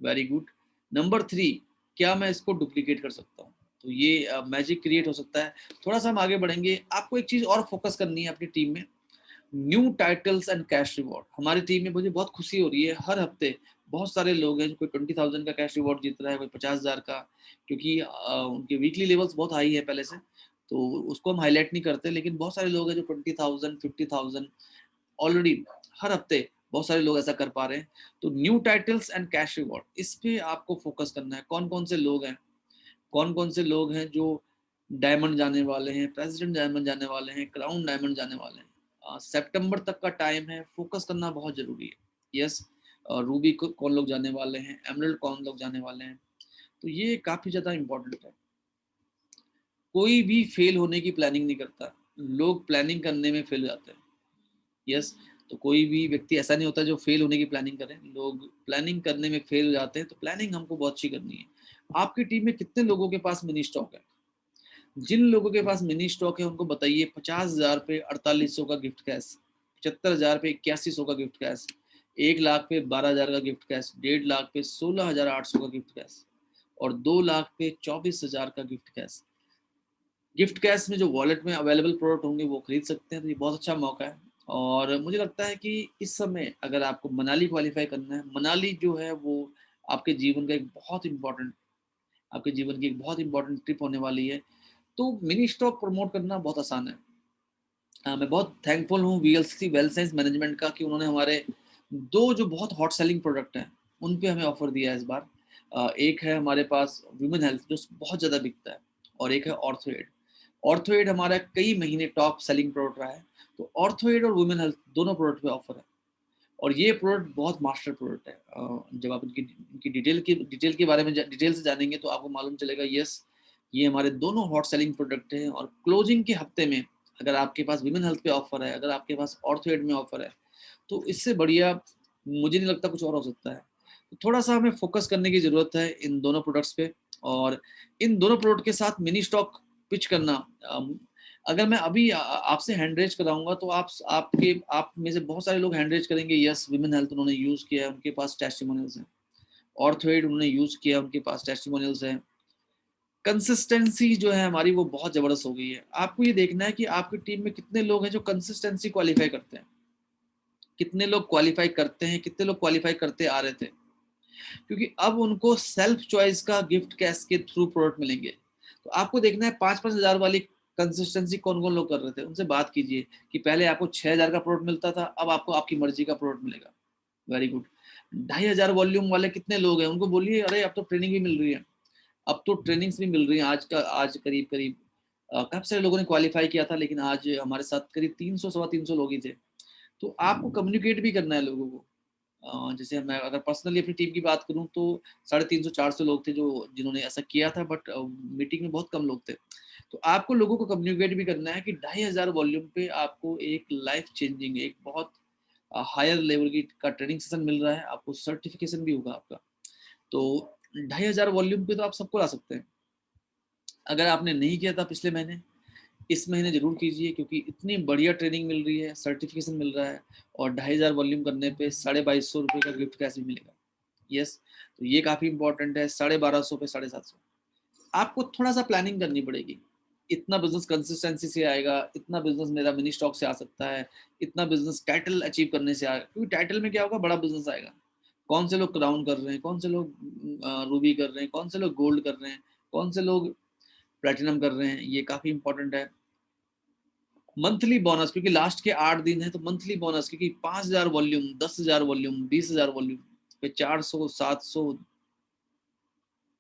Very good. नंबर 3, क्या मैं इसको डुप्लीकेट कर सकता हूँ? तो ये मैजिक क्रिएट हो सकता है। थोड़ा सा हम आगे बढ़ेंगे। आपको एक चीज और फोकस करनी है अपनी टीम में, new titles and cash reward. हमारी टीम में मुझे बहुत खुशी हो रही है, हर हफ्ते बहुत सारे लोग हैं, कोई 20,000 का कैश रिवॉर्ड जीत रहा है, कोई 50,000 का, क्योंकि उनके वीकली लेवल्स बहुत हाई है पहले से, तो उसको हम हाईलाइट नहीं करते। लेकिन बहुत सारे लोग हैं जो 20,000, 50,000 ऑलरेडी हर हफ्ते बहुत सारे लोग ऐसा कर पा रहे हैं। तो new titles and cash reward, इस पे आपको फोकस करना है। कौन कौन से लोग हैं, कौन कौन से लोग हैं जो डायमंड जाने वाले हैं, प्रेसिडेंट डायमंड जाने वाले हैं, क्राउन डायमंड जाने वाले हैं। सितंबर तक का टाइम है, फोकस करना बहुत जरूरी है। यस, रूबी कौन लोग जाने वाले हैं, एमरल्ड कौन लोग जाने वाले हैं, तो ये काफी ज्यादा इंपॉर्टेंट है। कोई भी फेल होने की प्लानिंग नहीं करता, लोग प्लानिंग करने में फेल हो जाते हैं। यस, तो कोई भी व्यक्ति ऐसा नहीं होता जो फेल होने की प्लानिंग करे, लोग प्लानिंग करने में फेल हो जाते हैं। तो प्लानिंग हमको बहुत अच्छी करनी है। आपकी टीम में कितने लोगों के पास मिनी स्टॉक है? जिन लोगों के पास मिनी स्टॉक है उनको बताइए 50,000 पे 4800 का गिफ्ट कैश, 75,000 पे 8100 का गिफ्ट कैश, 1 लाख पे 12,000 का गिफ्ट कैश, 1.5 लाख पे 16,800 का गिफ्ट कैश और 2 लाख पे 24,000 का गिफ्ट कैश। गिफ्ट कैश में जो वॉलेट में अवेलेबल प्रोडक्ट होंगे वो खरीद सकते हैं। तो ये बहुत अच्छा मौका है। और मुझे लगता है कि इस समय अगर आपको मनाली क्वालिफाई करना है, मनाली जो है वो आपके जीवन का एक बहुत इंपॉर्टेंट, आपके जीवन की एक बहुत इंपॉर्टेंट ट्रिप होने वाली है। तो मिनी स्टॉक प्रमोट करना बहुत आसान है। मैं बहुत थैंकफुल हूँ वीएलसी वेल्थ साइंस मैनेजमेंट का कि उन्होंने हमारे 2 जो बहुत हॉट सेलिंग प्रोडक्ट हैं उन पे हमें ऑफर दिया है इस बार। एक है हमारे पास वुमेन हेल्थ जो बहुत ज़्यादा बिकता है, और एक है ऑर्थोएड। ऑर्थोएड हमारा कई महीने टॉप सेलिंग प्रोडक्ट रहा है। तो ऑर्थोएड और वुमेन हेल्थ दोनों प्रोडक्ट पे ऑफर है, और ये प्रोडक्ट बहुत मास्टर प्रोडक्ट है। जब आप इनकी डिटेल के बारे में डिटेल से जानेंगे तो आपको मालूम चलेगा। यस, ये हमारे दोनों हॉट सेलिंग प्रोडक्ट हैं। और क्लोजिंग के हफ्ते में अगर आपके पास विमेन हेल्थ पे ऑफर है, अगर आपके पास ऑर्थोएड में ऑफर है, तो इससे बढ़िया मुझे नहीं लगता कुछ और हो सकता है। तो थोड़ा सा हमें फोकस करने की जरूरत है इन दोनों प्रोडक्ट्स पे। और इन दोनों प्रोडक्ट के साथ मिनी स्टॉक पिच करना, अगर मैं अभी आपसे हैंड रेज कराऊंगा तो आप में से बहुत सारे लोग हैंड रेज करेंगे। यस, विमेन हेल्थ उन्होंने यूज किया है, उनके पास टेस्टिमोनियल्स हैं। ऑर्थोएड उन्होंने यूज किया, उनके पास टेस्टिमोनियल्स हैं। कंसिस्टेंसी जो है हमारी वो बहुत जबरदस्त हो गई है। आपको ये देखना है कि आपकी टीम में कितने लोग हैं जो कंसिस्टेंसी क्वालिफाई करते हैं, कितने लोग क्वालिफाई करते हैं, कितने लोग क्वालिफाई करते आ रहे थे, क्योंकि अब उनको सेल्फ चॉइस का गिफ्ट कैश के थ्रू प्रोडक्ट मिलेंगे। तो आपको देखना है 5-5 हज़ार वाली कंसिस्टेंसी कौन कौन लोग कर रहे थे, उनसे बात कीजिए कि पहले आपको 6,000 का प्रोडक्ट मिलता था, अब आपको आपकी मर्जी का प्रोडक्ट मिलेगा। Very good. 2,500 वॉल्यूम वाले कितने लोग हैं, उनको बोलिए अरे अब तो ट्रेनिंग भी मिल रही है, अब तो ट्रेनिंग्स भी मिल रही हैं। आज करीब करीब काफी सारे लोगों ने क्वालिफाई किया था, लेकिन आज हमारे साथ करीब 300 सवा 300 लोग ही थे। तो आपको कम्युनिकेट भी करना है लोगों को। जैसे मैं अगर पर्सनली अपनी टीम की बात करूं तो 350-400 लोग थे जो जिन्होंने ऐसा किया था, बट मीटिंग में बहुत कम लोग थे। तो आपको लोगों को कम्युनिकेट भी करना है कि 2,500 वॉल्यूम पे आपको एक लाइफ चेंजिंग, एक बहुत हायर लेवल की का ट्रेनिंग सेशन मिल रहा है, आपको सर्टिफिकेशन भी होगा आपका। तो 2,500 वॉल्यूम पे तो आप सबको ला सकते हैं। अगर आपने नहीं किया था पिछले महीने, इस महीने जरूर कीजिए, क्योंकि इतनी बढ़िया ट्रेनिंग मिल रही है, सर्टिफिकेशन मिल रहा है, और 2,500 वॉल्यूम करने पे 2,250 रुपये का गिफ्ट कैसे मिलेगा। यस, तो ये काफी इंपॉर्टेंट है। 1,250 पे 750। आपको थोड़ा सा प्लानिंग करनी पड़ेगी। इतना बिजनेस कंसिस्टेंसी से आएगा, इतना बिजनेस मेरा मिनी स्टॉक से आ सकता है, इतना बिजनेस टाइटल अचीव करने से आएगा। क्योंकि टाइटल में क्या होगा, बड़ा बिजनेस आएगा। कौन से लोग क्राउन कर रहे हैं, कौन से लोग रूबी कर रहे हैं, कौन से लोग गोल्ड कर रहे हैं, कौन से लोग प्लेटिनम कर रहे हैं, ये काफी इंपॉर्टेंट है। मंथली बोनस, क्योंकि लास्ट के 8 दिन है, तो मंथली बोनस, क्योंकि 5,000 वॉल्यूम, 10,000 वॉल्यूम, 20,000 वॉल्यूम पे 400, 700,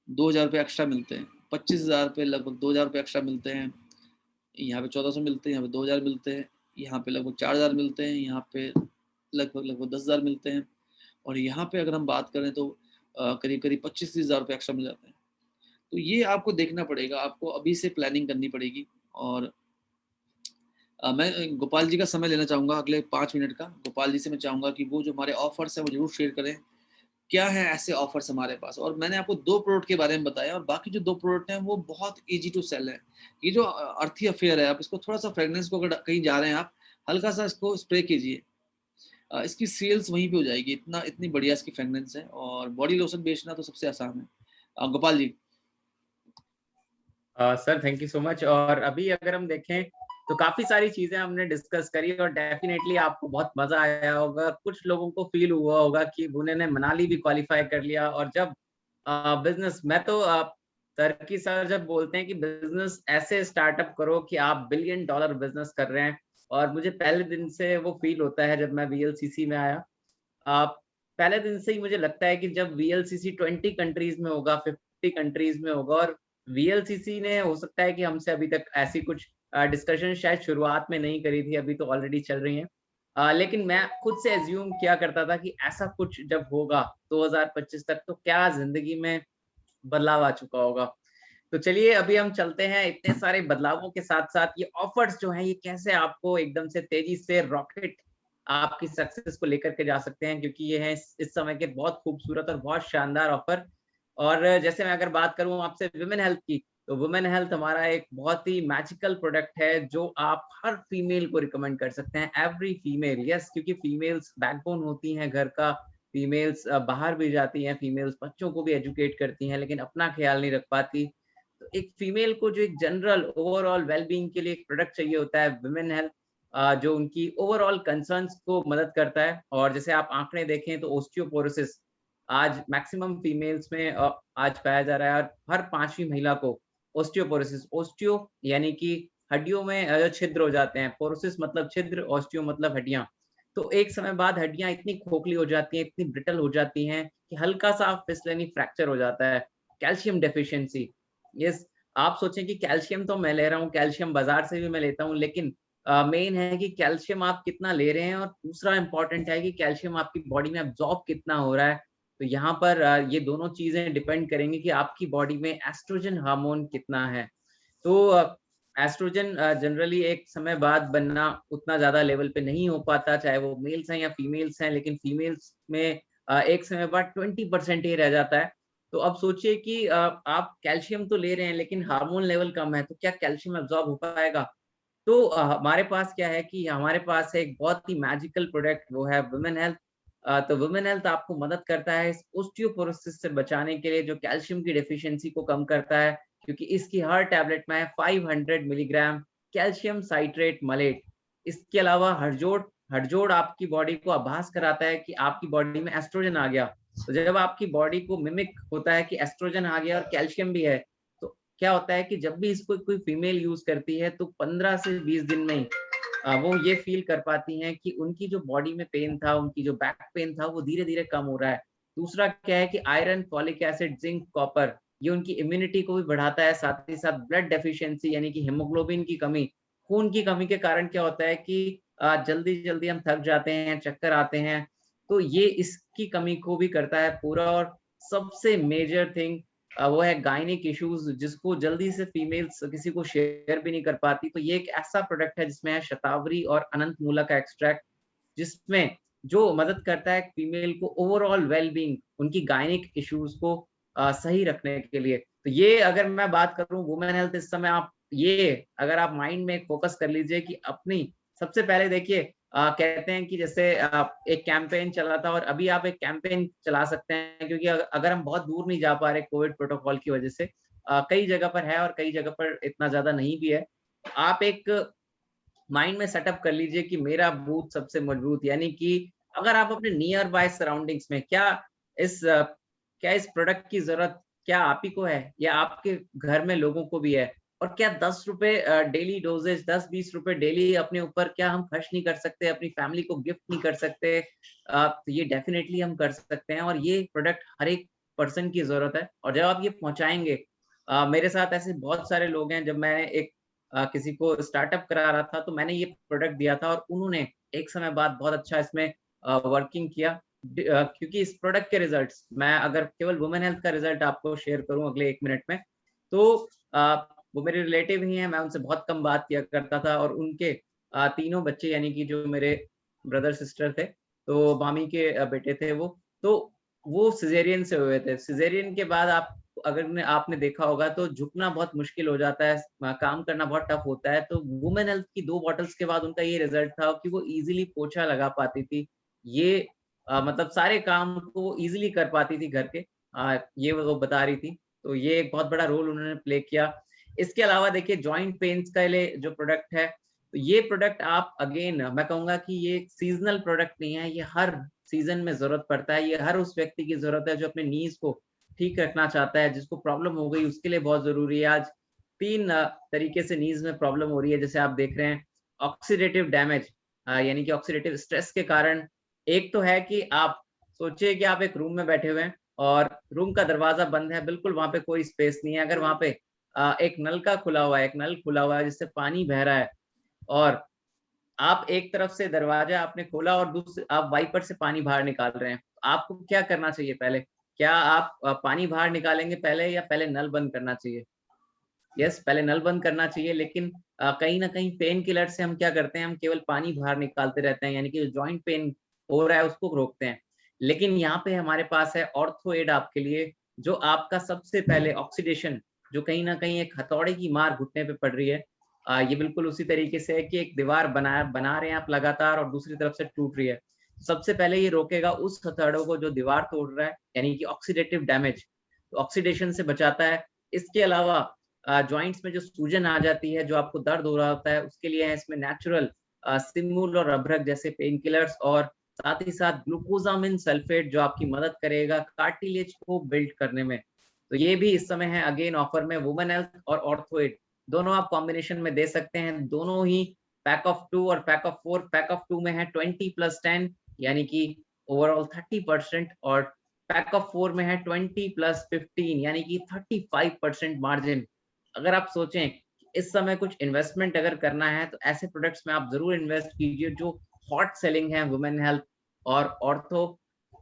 2,000 रुपये एक्स्ट्रा मिलते हैं। 25,000 पे लगभग 2,000 रुपये एक्स्ट्रा मिलते हैं। यहाँ पे 1,400 मिलते हैं, यहाँ पे 2,000 मिलते हैं, यहाँ पे लगभग 4,000 मिलते हैं, यहाँ पे लगभग 10,000 मिलते हैं, और यहाँ पे अगर हम बात करें तो करीब करीब 25,000 रुपये एक्स्ट्रा मिल जाते हैं। तो ये आपको देखना पड़ेगा, आपको अभी से प्लानिंग करनी पड़ेगी। और मैं गोपाल जी का समय लेना चाहूँगा अगले 5 मिनट का। गोपाल जी से मैं चाहूँगा कि वो जो हमारे ऑफर्स हैं वो जरूर शेयर करें। क्या है ऐसे ऑफर्स हमारे पास, और मैंने आपको 2 प्रोडक्ट के बारे में बताया, और बाकी जो 2 प्रोडक्ट हैं वो बहुत इजी टू सेल है। ये जो अर्थी अफेयर है, आप इसको थोड़ा सा फ्रेग्रेंस को, अगर कहीं जा रहे हैं आप, हल्का सा इसको स्प्रे कीजिए, इसकी सेल्स वहीं पे हो जाएगी। इतनी बढ़िया इसकी फ्रेग्रेंस है, और बॉडी लोशन बेचना तो सबसे आसान है। Gopal ji. Sir thank you so much. और अभी अगर हम देखें तो काफी सारी चीजें हमने डिस्कस करी, और डेफिनेटली आपको बहुत मजा आया होगा। कुछ लोगों को फील हुआ होगा कि उन्होंने मनाली भी क्वालिफाई कर लिया। और जब बिजनेस, मैं तो तरक्की सर जब बोलते हैं कि बिजनेस ऐसे स्टार्टअप करो कि आप $1 बिलियन बिजनेस कर रहे हैं, और मुझे पहले दिन से वो फील होता है जब मैं VLCC में आया। पहले दिन से ही मुझे लगता है कि जब VLCC 20 कंट्रीज में होगा, 50 कंट्रीज में होगा, और VLCC ने हो सकता है कि हमसे अभी तक ऐसी कुछ डिस्कशन शायद शुरुआत में नहीं करी थी, अभी तो ऑलरेडी चल रही हैं। लेकिन मैं खुद से एज्यूम किया करता था कि ऐसा कुछ जब होगा 2025 तक, तो क्या जिंदगी में बदलाव आ चुका होगा। तो चलिए अभी हम चलते हैं इतने सारे बदलावों के साथ साथ ये ऑफर्स जो हैं, ये कैसे आपको एकदम से तेजी से रॉकेट आपकी सक्सेस को लेकर के जा सकते हैं, क्योंकि ये है इस समय के बहुत खूबसूरत और बहुत शानदार ऑफर। और जैसे मैं अगर बात करूं आपसे वुमेन हेल्थ की, तो वुमेन हेल्थ हमारा एक बहुत ही मैजिकल प्रोडक्ट है जो आप हर फीमेल को रिकमेंड कर सकते हैं। एवरी फीमेल, यस, क्योंकि फीमेल्स बैकबोन होती हैं घर का। फीमेल्स बाहर भी जाती हैं, फीमेल्स बच्चों को भी एजुकेट करती हैं, लेकिन अपना ख्याल नहीं रख पाती। तो एक फीमेल को जो एक जनरल ओवरऑल वेलबींग के लिए एक प्रोडक्ट चाहिए होता है वुमेन हेल्थ, जो उनकी ओवरऑल कंसर्न्स को मदद करता है। और जैसे आप आंकड़े देखें तो ओस्टियोपोरोसिस आज मैक्सिमम फीमेल्स में आज पाया जा रहा है, और हर 5वीं महिला को ओस्टियोपोरोसिस, ओस्टियो यानी कि हड्डियों में छिद्र हो जाते हैं, पोरोसिस मतलब छिद्र, ओस्टियो मतलब हड्डियां। तो एक समय बाद हड्डियां इतनी खोखली हो जाती हैं, इतनी ब्रिटल हो जाती हैं कि हल्का सा फिसलनी फ्रैक्चर हो जाता है। कैल्शियम डेफिशिएंसी, यस, आप सोचें कि कैल्शियम तो मैं ले रहा हूँ, कैल्शियम बाजार से भी मैं लेता हूँ, लेकिन मेन है कि कैल्शियम आप कितना ले रहे हैं, और दूसरा इंपॉर्टेंट है कि कैल्शियम आपकी बॉडी में एब्जॉर्ब कितना हो रहा है। तो यहाँ पर ये दोनों चीजें डिपेंड करेंगी कि आपकी बॉडी में एस्ट्रोजन हार्मोन कितना है। तो एस्ट्रोजन जनरली एक समय बाद बनना उतना ज्यादा लेवल पे नहीं हो पाता, चाहे वो मेल्स हैं या फीमेल्स हैं, लेकिन फीमेल्स में एक समय बाद 20% ही रह जाता है। तो अब सोचिए कि आप कैल्शियम तो ले रहे हैं लेकिन हार्मोन लेवल कम है, तो क्या कैल्शियम एब्जॉर्ब हो पाएगा? तो हमारे पास क्या है कि हमारे पास एक बहुत ही मैजिकल प्रोडक्ट, वो है वुमेन हेल्थ। तो वुमेन हेल्थ आपको मदद करता है इस ओस्टियोपोरोसिस से बचाने के लिए, जो कैल्शियम की डेफिशिएंसी को कम करता है, क्योंकि इसकी हर टैबलेट में 500 मिलीग्राम कैल्शियम साइट्रेट मलेट। इसके अलावा हड़जोड़ आपकी बॉडी को आभास कराता है कि आपकी बॉडी में एस्ट्रोजन आ गया। तो जब आपकी बॉडी को मिमिक होता है कि एस्ट्रोजन आ गया और कैल्शियम भी है, तो क्या होता है कि जब भी इसको कोई फीमेल यूज करती है तो 15 से 20 दिन में ही वो ये फील कर पाती हैं कि उनकी जो बॉडी में पेन था, उनकी जो बैक पेन था, वो धीरे धीरे कम हो रहा है। दूसरा क्या है कि iron, folic acid, zinc, copper, ये उनकी इम्यूनिटी को भी बढ़ाता है। साथ ही साथ ब्लड डेफिशिएंसी यानी कि हीमोग्लोबिन की कमी, खून की कमी के कारण क्या होता है कि जल्दी जल्दी हम थक जाते हैं, चक्कर आते हैं, तो ये इसकी कमी को भी करता है पूरा। और सबसे मेजर थिंग वो है गायनिक इश्यूज, जिसको जल्दी से फीमेल्स किसी को शेयर भी नहीं कर पाती। तो ये एक ऐसा प्रोडक्ट है जिसमें है शतावरी और अनंत मूला का एक्सट्रैक्ट, जिसमें जो मदद करता है फीमेल को ओवरऑल वेलबींग, उनकी गायनिक इश्यूज को सही रखने के लिए। तो ये अगर मैं बात करूं वुमेन हेल्थ, इस समय आप ये अगर आप माइंड में फोकस कर लीजिए कि अपनी सबसे पहले देखिए, कहते हैं कि जैसे एक कैंपेन चला था और अभी आप एक कैंपेन चला सकते हैं, क्योंकि अगर हम बहुत दूर नहीं जा पा रहे कोविड प्रोटोकॉल की वजह से, कई जगह पर है और कई जगह पर इतना ज्यादा नहीं भी है। आप एक माइंड में सेटअप कर लीजिए कि मेरा बूथ सबसे मजबूत, यानी कि अगर आप अपने नियर बाय सराउंडिंग्स में क्या इस प्रोडक्ट की जरूरत क्या आप ही को है या आपके घर में लोगों को भी है, और क्या 10 रुपए डेली डोजेज, 10-20 रुपए डेली अपने ऊपर क्या हम खर्च नहीं कर सकते, अपनी फैमिली को गिफ्ट नहीं कर सकते? तो ये डेफिनेटली हम कर सकते हैं और ये प्रोडक्ट हर एक पर्सन की जरूरत है। और जब आप ये पहुंचाएंगे, मेरे साथ ऐसे बहुत सारे लोग हैं, जब मैंने एक किसी को स्टार्टअप करा रहा था तो मैंने ये प्रोडक्ट दिया था और उन्होंने एक समय बाद बहुत अच्छा इसमें वर्किंग किया। क्योंकि इस प्रोडक्ट के रिजल्ट्स, मैं अगर केवल वुमेन हेल्थ का रिजल्ट आपको शेयर करूं अगले 1 मिनट में, तो वो मेरे रिलेटिव ही हैं, मैं उनसे बहुत कम बात किया करता था और उनके तीनों बच्चे, यानी कि जो मेरे ब्रदर सिस्टर थे, तो मामी के बेटे थे तो वो सिजेरियन से हुए थे। सिजेरियन के बाद आपने देखा होगा तो झुकना बहुत मुश्किल हो जाता है, काम करना बहुत टफ होता है। तो वुमेन हेल्थ की 2 बॉटल्स के बाद उनका ये रिजल्ट था कि वो इजीली पोछा लगा पाती थी। ये मतलब सारे काम को वो इजीली कर पाती थी घर के, ये वो बता रही थी। तो ये एक बहुत बड़ा रोल उन्होंने प्ले किया। इसके अलावा देखिए जॉइंट पेन्स का लिए जो प्रोडक्ट है, तो ये प्रोडक्ट आप अगेन मैं कहूँगा कि ये सीज़नल प्रोडक्ट नहीं है, ये हर सीज़न में ज़रूरत पड़ता है। ये हर उस व्यक्ति की ज़रूरत है जो अपने नीज़ को ठीक रखना चाहता है, जिसको प्रॉब्लम हो गई उसके लिए बहुत ज़रूरी है। आज 3 तरीके से नीज़ में प्रॉब्लम हो रही है, जैसे आप देख रहे हैं ऑक्सीडेटिव डैमेज, यानी कि ऑक्सीडेटिव स्ट्रेस के कारण। एक तो है कि आप सोचिए कि आप एक रूम में बैठे हुए हैं और रूम का दरवाजा बंद है, बिल्कुल वहाँ पे कोई स्पेस नहीं है। अगर वहाँ पे एक नल खुला हुआ है जिससे पानी बह रहा है और आप एक तरफ से दरवाजा आपने खोला और दूसरे आप वाइपर से पानी बाहर निकाल रहे हैं, तो आपको क्या करना चाहिए पहले? क्या आप पानी बाहर निकालेंगे पहले या पहले नल बंद करना चाहिए? यस, पहले नल बंद करना चाहिए, लेकिन कहीं न कहीं पेन किलर से हम क्या करते हैं, हम केवल पानी बाहर निकालते रहते हैं, यानी कि जो जॉइंट पेन हो रहा है उसको रोकते हैं। लेकिन यहाँ पे हमारे पास है ऑर्थो एड आपके लिए, जो आपका सबसे पहले ऑक्सीडेशन, जो कहीं न कहीं एक हथौड़े की मार घुटने पे पड़ रही है, ये बिल्कुल उसी तरीके से है कि एक दीवार बना रहे हैं आप लगातार और दूसरी तरफ से टूट रही है। सबसे पहले ये रोकेगा उस हथौड़े को जो दीवार तोड़ रहा है, यानी कि ऑक्सीडेटिव डैमेज, तो ऑक्सीडेशन से बचाता है। इसके अलावा जॉइंट्स में जो सूजन आ जाती है, जो आपको दर्द हो रहा होता है, उसके लिए है इसमें नेचुरल सिमुल और अभ्रक जैसे पेन किलर्स, और साथ ही साथ ग्लूकोजामिन सल्फेट जो आपकी मदद करेगा कार्टिलेज को बिल्ड करने में। तो ये भी इस समय है अगेन ऑफर में, वुमेन हेल्थ और ऑर्थोएड दोनों आप कॉम्बिनेशन में दे सकते हैं। दोनों ही पैक ऑफ 2 और पैक ऑफ 4, पैक ऑफ 2 में है 20+10 यानी कि ओवरऑल 30%, और पैक ऑफ 4 में है 20+15 यानी कि 35% मार्जिन। अगर आप सोचें इस समय कुछ इन्वेस्टमेंट अगर करना है तो ऐसे प्रोडक्ट्स में आप जरूर इन्वेस्ट कीजिए जो हॉट सेलिंग है। वुमेन हेल्थ और ऑर्थो,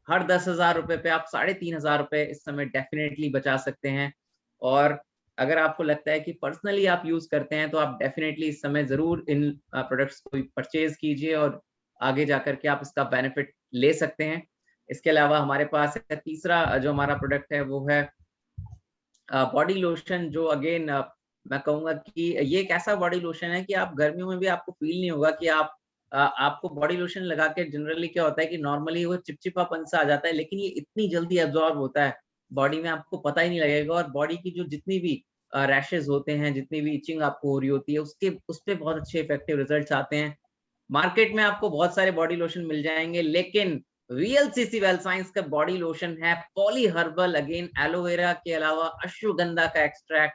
हर 10,000 रुपए पे आप 3,500 रुपए इस समय डेफिनेटली बचा सकते हैं। और अगर आपको लगता है कि पर्सनली आप यूज करते हैं तो आप डेफिनेटली इस समय जरूर इन प्रोडक्ट्स को परचेज कीजिए और आगे जाकर के आप इसका बेनिफिट ले सकते हैं। इसके अलावा हमारे पास तीसरा जो हमारा प्रोडक्ट है वो है बॉडी लोशन, जो अगेन मैं कहूंगा कि ये एक ऐसा बॉडी लोशन है कि आप गर्मियों में भी आपको फील नहीं होगा कि आपको बॉडी लोशन लगा के जनरली क्या होता है कि नॉर्मली वो चिपचिपापन सा आ जाता है, लेकिन ये इतनी जल्दी एब्जॉर्ब होता है बॉडी में, आपको पता ही नहीं लगेगा। और बॉडी की जो जितनी भी रैशेज होते हैं, जितनी भी इचिंग आपको हो रही होती है, उस पे बहुत अच्छे इफेक्टिव रिजल्ट्स आते हैं। मार्केट में आपको बहुत सारे बॉडी लोशन मिल जाएंगे, लेकिन वीएलसीसी वेल साइंस का बॉडी लोशन है पॉली हर्बल, अगेन एलोवेरा के अलावा अश्वगंधा का एक्सट्रैक्ट,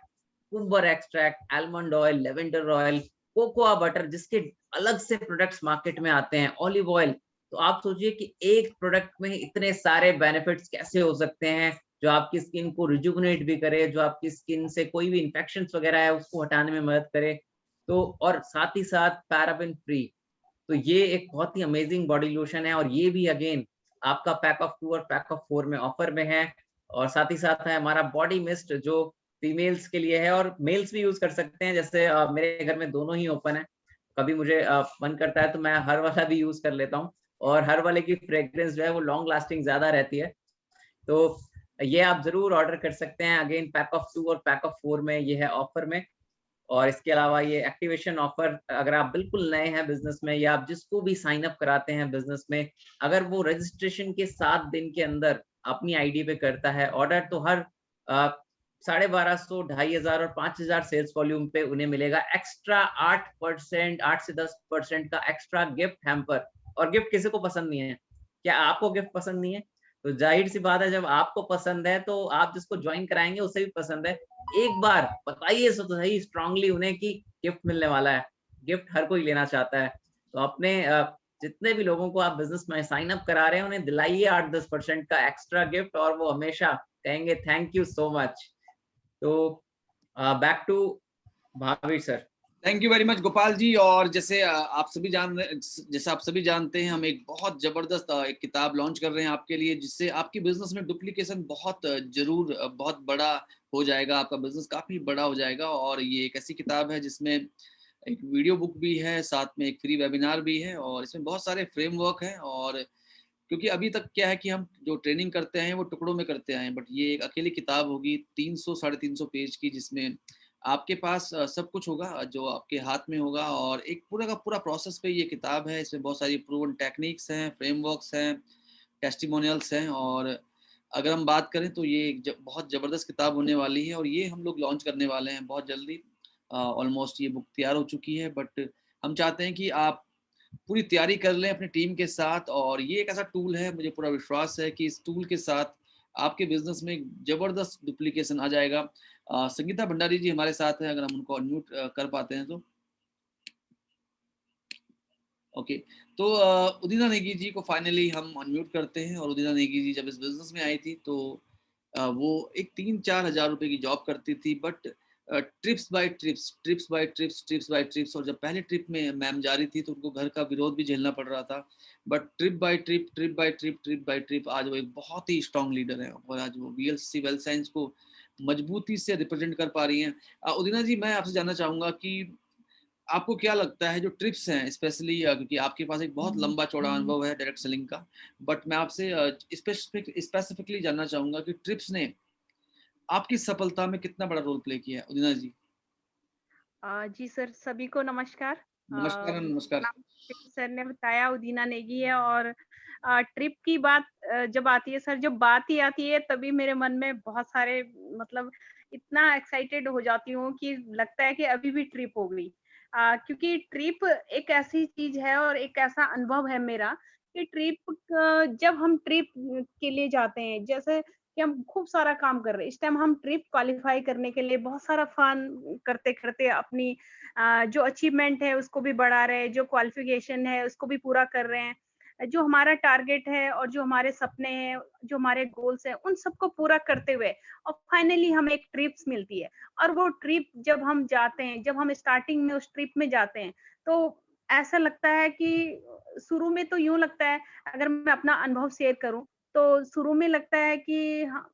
कुबर extract, almond oil, lavender oil, cocoa butter, जिसके अलग से प्रोडक्ट्स मार्केट में आते हैं, ऑलिव ऑयल। तो आप सोचिए कि एक प्रोडक्ट में इतने सारे बेनिफिट्स कैसे हो सकते हैं, जो आपकी स्किन को रिजुवनेट भी करे, जो आपकी स्किन से कोई भी इन्फेक्शंस वगैरह है उसको हटाने में मदद करे। तो और साथ ही साथ पैराबेन फ्री। तो ये एक बहुत ही अमेजिंग बॉडी लोशन है, और ये भी अगेन आपका पैक ऑफ 2 और पैक ऑफ 4 में ऑफर में है। और साथ ही साथ है हमारा बॉडी मिस्ट, जो फीमेल्स के लिए है और मेल्स भी यूज कर सकते हैं। जैसे मेरे घर में दोनों ही ओपन है, कभी मुझे मन करता है तो मैं हर वाला भी यूज कर लेता हूँ, और हर वाले की फ्रेग्रेंस जो है वो लॉन्ग लास्टिंग ज्यादा रहती है। तो ये आप जरूर ऑर्डर कर सकते हैं, अगेन पैक ऑफ 2 और पैक ऑफ 4 में ये है ऑफर में। और इसके अलावा ये एक्टिवेशन ऑफर, अगर आप बिल्कुल नए हैं बिजनेस में, या आप जिसको भी साइन अप कराते हैं बिजनेस में, अगर वो रजिस्ट्रेशन के 7 दिन के अंदर अपनी आईडी पे करता है ऑर्डर, तो हर 1250, 2500 और 5000 सेल्स वॉल्यूम पे उन्हें मिलेगा एक्स्ट्रा 8%, 8 से 10% का एक्स्ट्रा गिफ्ट हैम्पर। और गिफ्ट किसी को पसंद नहीं है? क्या आपको गिफ्ट पसंद नहीं है? तो जाहिर सी बात है, जब आपको पसंद है तो आप जिसको ज्वाइन कराएंगे उसे भी पसंद है। एक बार बताइए तो सही स्ट्रांगली उन्हें कि गिफ्ट मिलने वाला है। गिफ्ट हर कोई लेना चाहता है। तो अपने जितने भी लोगों को आप बिजनेस में साइन अप करा रहे हैं, उन्हें दिलाइए 8-10% का एक्स्ट्रा गिफ्ट, और वो हमेशा कहेंगे थैंक यू सो मच। तो back to Bhavesh sir. Thank you very much Gopal ji. और जैसे आप सभी जानते हैं, हम एक बहुत जबरदस्त एक किताब लॉन्च कर रहे हैं आपके लिए, जिससे आपकी बिजनेस में डुप्लीकेशन बहुत बड़ा हो जाएगा, आपका बिजनेस काफी बड़ा हो जाएगा। और ये एक ऐसी किताब है जिसमें एक वीडियो बुक भी है, साथ में एक फ्री वेबिनार भी है, और इसमें बहुत सारे फ्रेमवर्क हैं। और क्योंकि अभी तक क्या है कि हम जो ट्रेनिंग करते हैं वो टुकड़ों में करते आए हैं, बट ये एक अकेली किताब होगी 300-350 पेज की, जिसमें आपके पास सब कुछ होगा जो आपके हाथ में होगा, और एक पूरा का पूरा प्रोसेस पे ये किताब है। इसमें बहुत सारी प्रूवन टेक्निक्स हैं, फ्रेमवर्क्स हैं, टेस्टिमोनियल्स हैं। और अगर हम बात करें तो ये बहुत ज़बरदस्त किताब होने वाली है, और ये हम लोग लॉन्च करने वाले हैं बहुत जल्दी। ऑलमोस्ट ये बुक तैयार हो चुकी है, बट हम चाहते हैं कि आप पूरी तैयारी कर लें अपनी टीम के साथ। और ये एक ऐसा टूल है, मुझे पूरा विश्वास है कि इस टूल के साथ आपके बिजनेस में एक जबरदस्त डुप्लीकेशन आ जाएगा। संगीता भंडारी जी हमारे साथ हैं, अगर हम उनको अनम्यूट कर पाते हैं तो। ओके, तो उदिना नेगी जी को फाइनली हम अनम्यूट करते हैं। और उदिना नेगी जी जब इस बिजनेस में आई थी तो वो एक 3-4 हज़ार रुपए की जॉब करती थी, बट ट्रिप्स बाय ट्रिप्स। और जब पहले ट्रिप में मैम जा रही थी तो उनको घर का विरोध भी झेलना पड़ रहा था, बट ट्रिप बाय ट्रिप आज वो एक बहुत ही स्ट्रॉन्ग लीडर है, और आज वो वीएलसीसी वेल्थ साइंस को मजबूती से रिप्रेजेंट कर पा रही हैं। उदिना जी, मैं आपसे जानना चाहूंगा कि आपको क्या लगता है जो ट्रिप्स हैं, स्पेशली क्योंकि आपके पास एक बहुत लंबा चौड़ा अनुभव है डायरेक्ट सेलिंग का, बट मैं आपसे स्पेसिफिकली जानना चाहूंगा कि ट्रिप्स ने आपकी सफलता में कितना बड़ा रोल प्ले किया है? उदिना जी। जी सर, सभी को नमस्कार। नमस्कार नमस्कार। नाम सर ने बताया उदीना नेगी है, और ट्रिप की बात जब आती है सर, जब बात ही आती है तभी मेरे मन में बहुत सारे मतलब इतना एक्साइटेड हो जाती हूँ कि लगता है कि अभी भी ट्रिप हो गई। क्योंकि ट्रिप एक ऐसी चीज है और एक ऐसा अनुभव है मेरा कि जब हम ट्रिप के लिए जाते हैं, जैसे कि हम खूब सारा काम कर रहे हैं इस टाइम, हम ट्रिप क्वालिफाई करने के लिए बहुत सारा फन करते करते अपनी जो अचीवमेंट है उसको भी बढ़ा रहे हैं, जो क्वालिफिकेशन है उसको भी पूरा कर रहे हैं, जो हमारा टारगेट है और जो हमारे सपने हैं, जो हमारे गोल्स हैं, उन सबको पूरा करते हुए और फाइनली हमें एक ट्रिप्स मिलती है। और वो ट्रिप जब हम जाते हैं, जब हम स्टार्टिंग में उस ट्रिप में जाते हैं, तो ऐसा लगता है कि शुरू में तो यूं लगता है, अगर मैं अपना अनुभव शेयर करूं तो शुरू में लगता है कि हाँ,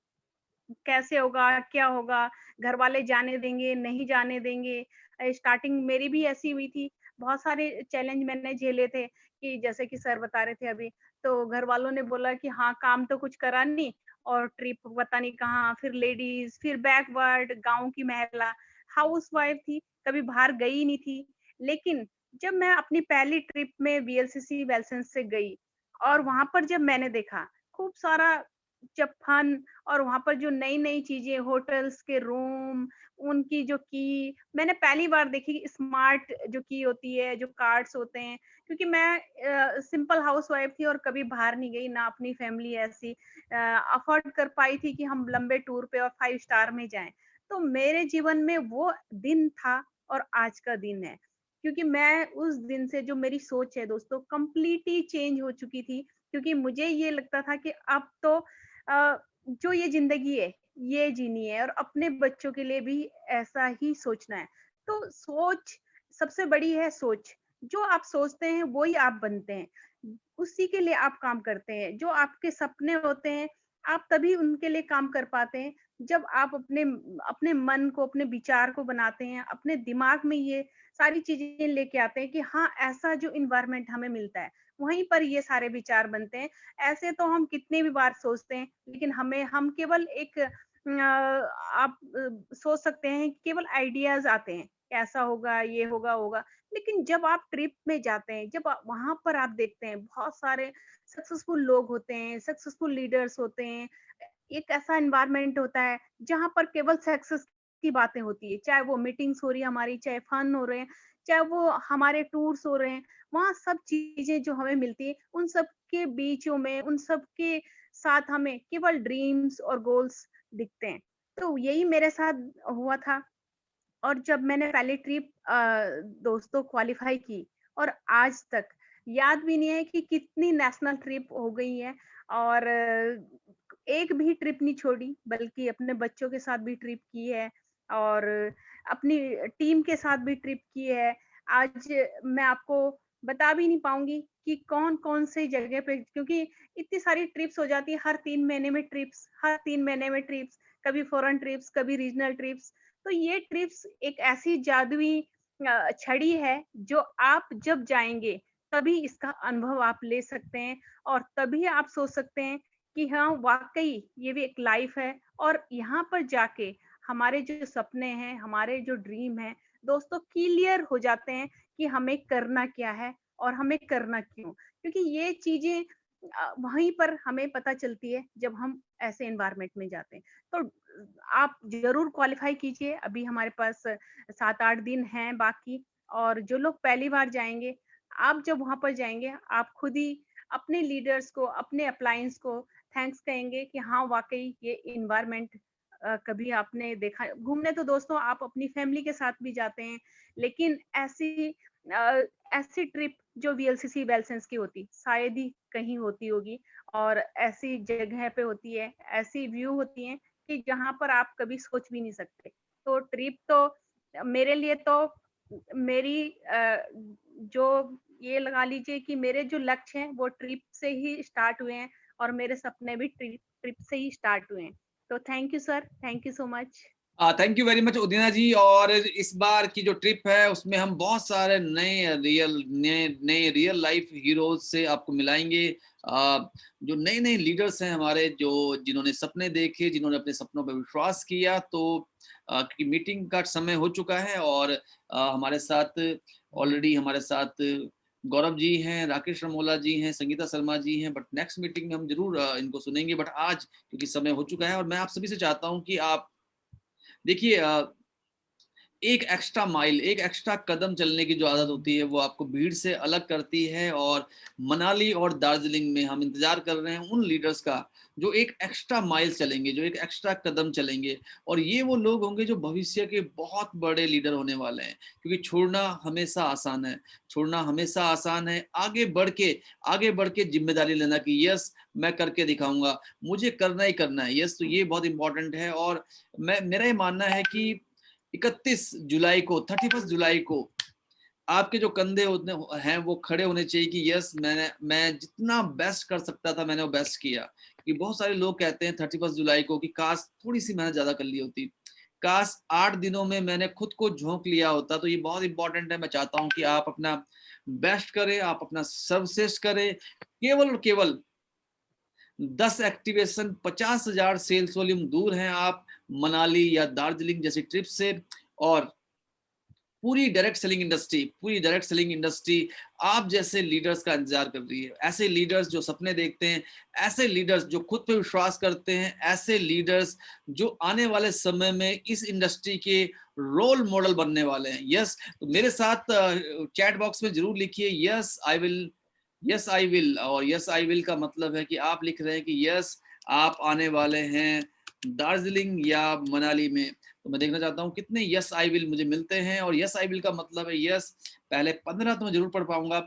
कैसे होगा, क्या होगा, घर वाले जाने देंगे, नहीं जाने देंगे। स्टार्टिंग मेरी भी ऐसी हुई थी, बहुत सारे चैलेंज मैंने झेले थे कि जैसे कि सर बता रहे थे अभी, तो घर वालों ने बोला कि हाँ, काम तो कुछ करा नहीं और ट्रिप पता नहीं कहाँ, फिर लेडीज़, फिर बैकवर्ड, गाँव की महिला, हाउसवाइफ थी, कभी बाहर गई ही नहीं थी। लेकिन जब मैं अपनी पहली ट्रिप में वीएलसीसी वेलसेंस से गई और वहाँ पर जब मैंने देखा, खूब सारा जब फन और वहाँ पर जो नई-नई चीज़ें, होटल्स के रूम, उनकी जो की मैंने पहली बार देखी, स्मार्ट जो की होती है, जो कार्ड्स होते हैं, क्योंकि मैं सिंपल हाउसवाइफ थी और कभी बाहर नहीं गई, ना अपनी फैमिली ऐसी अफोर्ड कर पाई थी कि हम लंबे टूर पे और 5 स्टार में जाएँ। तो मेरे जीवन में वो दिन था और आज का दिन है, क्योंकि मैं उस दिन से जो मेरी सोच है दोस्तों कंप्लीटली चेंज हो चुकी थी, क्योंकि मुझे ये लगता था कि अब तो जो ये जिंदगी है ये जीनी है और अपने बच्चों के लिए भी ऐसा ही सोचना है। तो सोच सबसे बड़ी है सोच, जो आप सोचते हैं वो ही आप बनते हैं, उसी के लिए आप काम करते हैं। जो आपके सपने होते हैं आप तभी उनके लिए काम कर पाते हैं जब आप अपने अपने मन को, अपने विचार को बनाते हैं, अपने दिमाग में ये सारी चीजें लेके आते हैं कि हाँ, ऐसा जो इन्वायरमेंट हमें मिलता है वहीं पर ये सारे विचार बनते हैं। ऐसे तो हम कितने भी बार सोचते हैं, लेकिन हम केवल एक आप सोच सकते हैं कि केवल आइडियाज आते हैं, कैसा होगा, ये होगा, होगा। लेकिन जब आप ट्रिप में जाते हैं, जब वहां पर आप देखते हैं बहुत सारे सक्सेसफुल लोग होते हैं, सक्सेसफुल लीडर्स होते हैं, एक ऐसा एनवायरनमेंट होता है जहां पर केवल सक्सेस की बातें होती है, चाहे वो मीटिंग्स हो रही है हमारी, चाहे फन हो रहे हैं, चाहे वो हमारे टूर्स हो रहे हैं, वहाँ सब चीजें जो हमें मिलती है उन सब के बीचों में, उन सब के साथ हमें केवल ड्रीम्स और गोल्स दिखते हैं। तो यही मेरे साथ हुआ था। और जब मैंने पहली ट्रिप दोस्तों क्वालीफाई की और आज तक याद भी नहीं है कि कितनी नेशनल ट्रिप हो गई है, और एक भी ट्रिप नहीं छोड़ी, बल्कि अपने बच्चों के साथ भी ट्रिप की है और अपनी टीम के साथ भी ट्रिप की है। आज मैं आपको बता भी नहीं पाऊंगी कि कौन-कौन से जगह पे, क्योंकि इतनी सारी ट्रिप्स हो जाती है, हर 3 महीने में ट्रिप्स, हर 3 महीने में ट्रिप्स, कभी फॉरेन ट्रिप्स, कभी रीजनल ट्रिप्स। तो ये ट्रिप्स एक ऐसी जादुई छड़ी है जो आप जब जाएँगे तभी इसका अनुभव आप ले सकते हैं और तभी आप सोच सकते हैं कि हाँ, वाक़ई ये भी एक लाइफ़ है और यहाँ पर जाके हमारे जो सपने हैं, हमारे जो ड्रीम हैं, दोस्तों क्लियर हो जाते हैं कि हमें करना क्या है और हमें करना क्यों? क्योंकि ये चीज़ें वहीं पर हमें पता चलती है जब हम ऐसे एनवायरनमेंट में जाते हैं। तो आप ज़रूर क्वालीफाई कीजिए, अभी हमारे पास 7-8 दिन हैं बाकी, और जो लोग पहली बार जाएँगे, आप जब वहाँ पर जाएँगे, आप खुद ही अपने लीडर्स को, अपने अपलायंस को थैंक्स कहेंगे कि हाँ, वाक़ई ये एनवायरनमेंट कभी आपने देखा। घूमने तो दोस्तों आप अपनी फैमिली के साथ भी जाते हैं, लेकिन अ, ऐसी ट्रिप जो वीएलसीसी वेलसेंस की होती, शायद ही कहीं होती होगी, और ऐसी जगह पे होती है, ऐसी व्यू होती हैं कि जहाँ पर आप कभी सोच भी नहीं सकते। तो ट्रिप तो मेरे लिए तो मेरी जो ये लगा लीजिए कि मेरे जो लक्ष्य हैं वो ट्रिप से ही स्टार्ट हुए हैं और मेरे सपने भी ट्रिप ट्रिप से ही स्टार्ट हुए हैं। तो thank you sir, thank you so much. Thank you very much Udina ji. और इस बार की जो ट्रिप है उसमें हम बहुत सारे नए रियल लाइफ हीरोज से आपको मिलाएंगे, जो नए नए लीडर्स हैं हमारे, जो जिन्होंने सपने देखे, जिन्होंने अपने सपनों पर विश्वास किया। तो क्योंकि मीटिंग का समय हो चुका है और हमारे साथ ऑलरेडी हमारे साथ गौरव जी हैं, राकेश रमोला जी हैं, संगीता शर्मा जी हैं, बट नेक्स्ट मीटिंग में हम जरूर इनको सुनेंगे। बट आज क्योंकि समय हो चुका है और मैं आप सभी से चाहता हूं कि आप देखिए, एक एक्स्ट्रा माइल, एक एक्स्ट्रा कदम चलने की जो आदत होती है वो आपको भीड़ से अलग करती है। और मनाली और दार्जिलिंग में हम इंतजार कर रहे हैं उन लीडर्स का जो एक एक्स्ट्रा माइल चलेंगे, जो एक एक्स्ट्रा कदम चलेंगे। और ये वो लोग होंगे जो भविष्य के बहुत बड़े लीडर होने वाले हैं, क्योंकि छोड़ना हमेशा आसान है, छोड़ना हमेशा आसान है। आगे बढ़ के जिम्मेदारी लेना कि यस मैं करके दिखाऊंगा, मुझे करना ही करना है, यस। तो ये बहुत इंपॉर्टेंट है। और मेरा ये मानना है कि 31 जुलाई को आपके जो कंधे होते हैं वो खड़े होने चाहिए कि यस मैं जितना बेस्ट कर सकता था मैंने वो बेस्ट किया। कि बहुत सारे लोग कहते हैं 31 जुलाई को कि काश थोड़ी सी मेहनत ज्यादा कर ली होती, काश 8 दिनों में मैंने खुद को झोंक लिया होता। तो ये बहुत इंपॉर्टेंट है। मैं चाहता हूं कि आप अपना बेस्ट करें, आप अपना सर्वश्रेष्ठ करें। केवल और केवल 10 एक्टिवेशन, 50,000 सेल्स वॉल्यूम दूर हैं आप मनाली या दार्जिलिंग जैसी ट्रिप से। और पूरी डायरेक्ट सेलिंग इंडस्ट्री आप जैसे लीडर्स का इंतजार कर रही है। ऐसे लीडर्स जो सपने देखते हैं, ऐसे लीडर्स जो खुद पे विश्वास करते हैं, ऐसे लीडर्स जो आने वाले समय में इस इंडस्ट्री के रोल मॉडल बनने वाले हैं। यस, तो मेरे साथ चैट बॉक्स में जरूर लिखिए yes I will, yes I will. और यस आई विल का मतलब है कि आप लिख रहे हैं कि यस आप आने वाले हैं दार्जिलिंग या मनाली में। तो मैं देखना चाहता हूँ कितने यस आई विल मुझे मिलते हैं। और यस आई विल का मतलब है यस, पहले 15 तो मैं जरूर पढ़ पाऊंगा।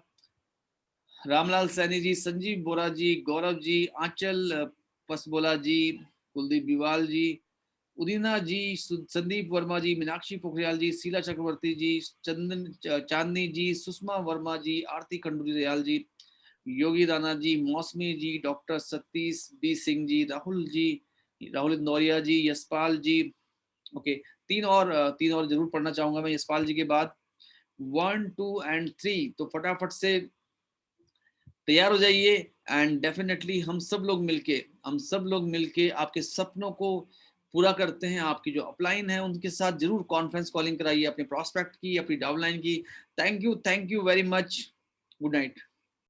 रामलाल सैनी जी, संजीव बोरा जी, गौरव जी, आंचल पसबोला जी, कुलदीप बिवाल जी, उदीना जी, संदीप वर्मा जी, मीनाक्षी पोखरियाल जी, शीला चक्रवर्ती जी, चंदन चांदनी जी, सुषमा वर्मा जी, आरती खंडूरी दयाल जी, योगी राणा जी, मौसमी जी, डॉक्टर सतीश बी सिंह जी, राहुल इंदौरिया जी, यशपाल जी। ओके, तीन और जरूर पढ़ना चाहूंगा मैं यशपाल जी के बाद। 1, 2 एंड 3, तो फटाफट से तैयार हो जाइए। एंड डेफिनेटली हम सब लोग मिलके आपके सपनों को पूरा करते हैं। आपकी जो अपलाइन है उनके साथ जरूर कॉन्फ्रेंस कॉलिंग कराइए, अपने प्रोस्पेक्ट की, अपनी डाउनलाइन की। Thank you very much. Good night.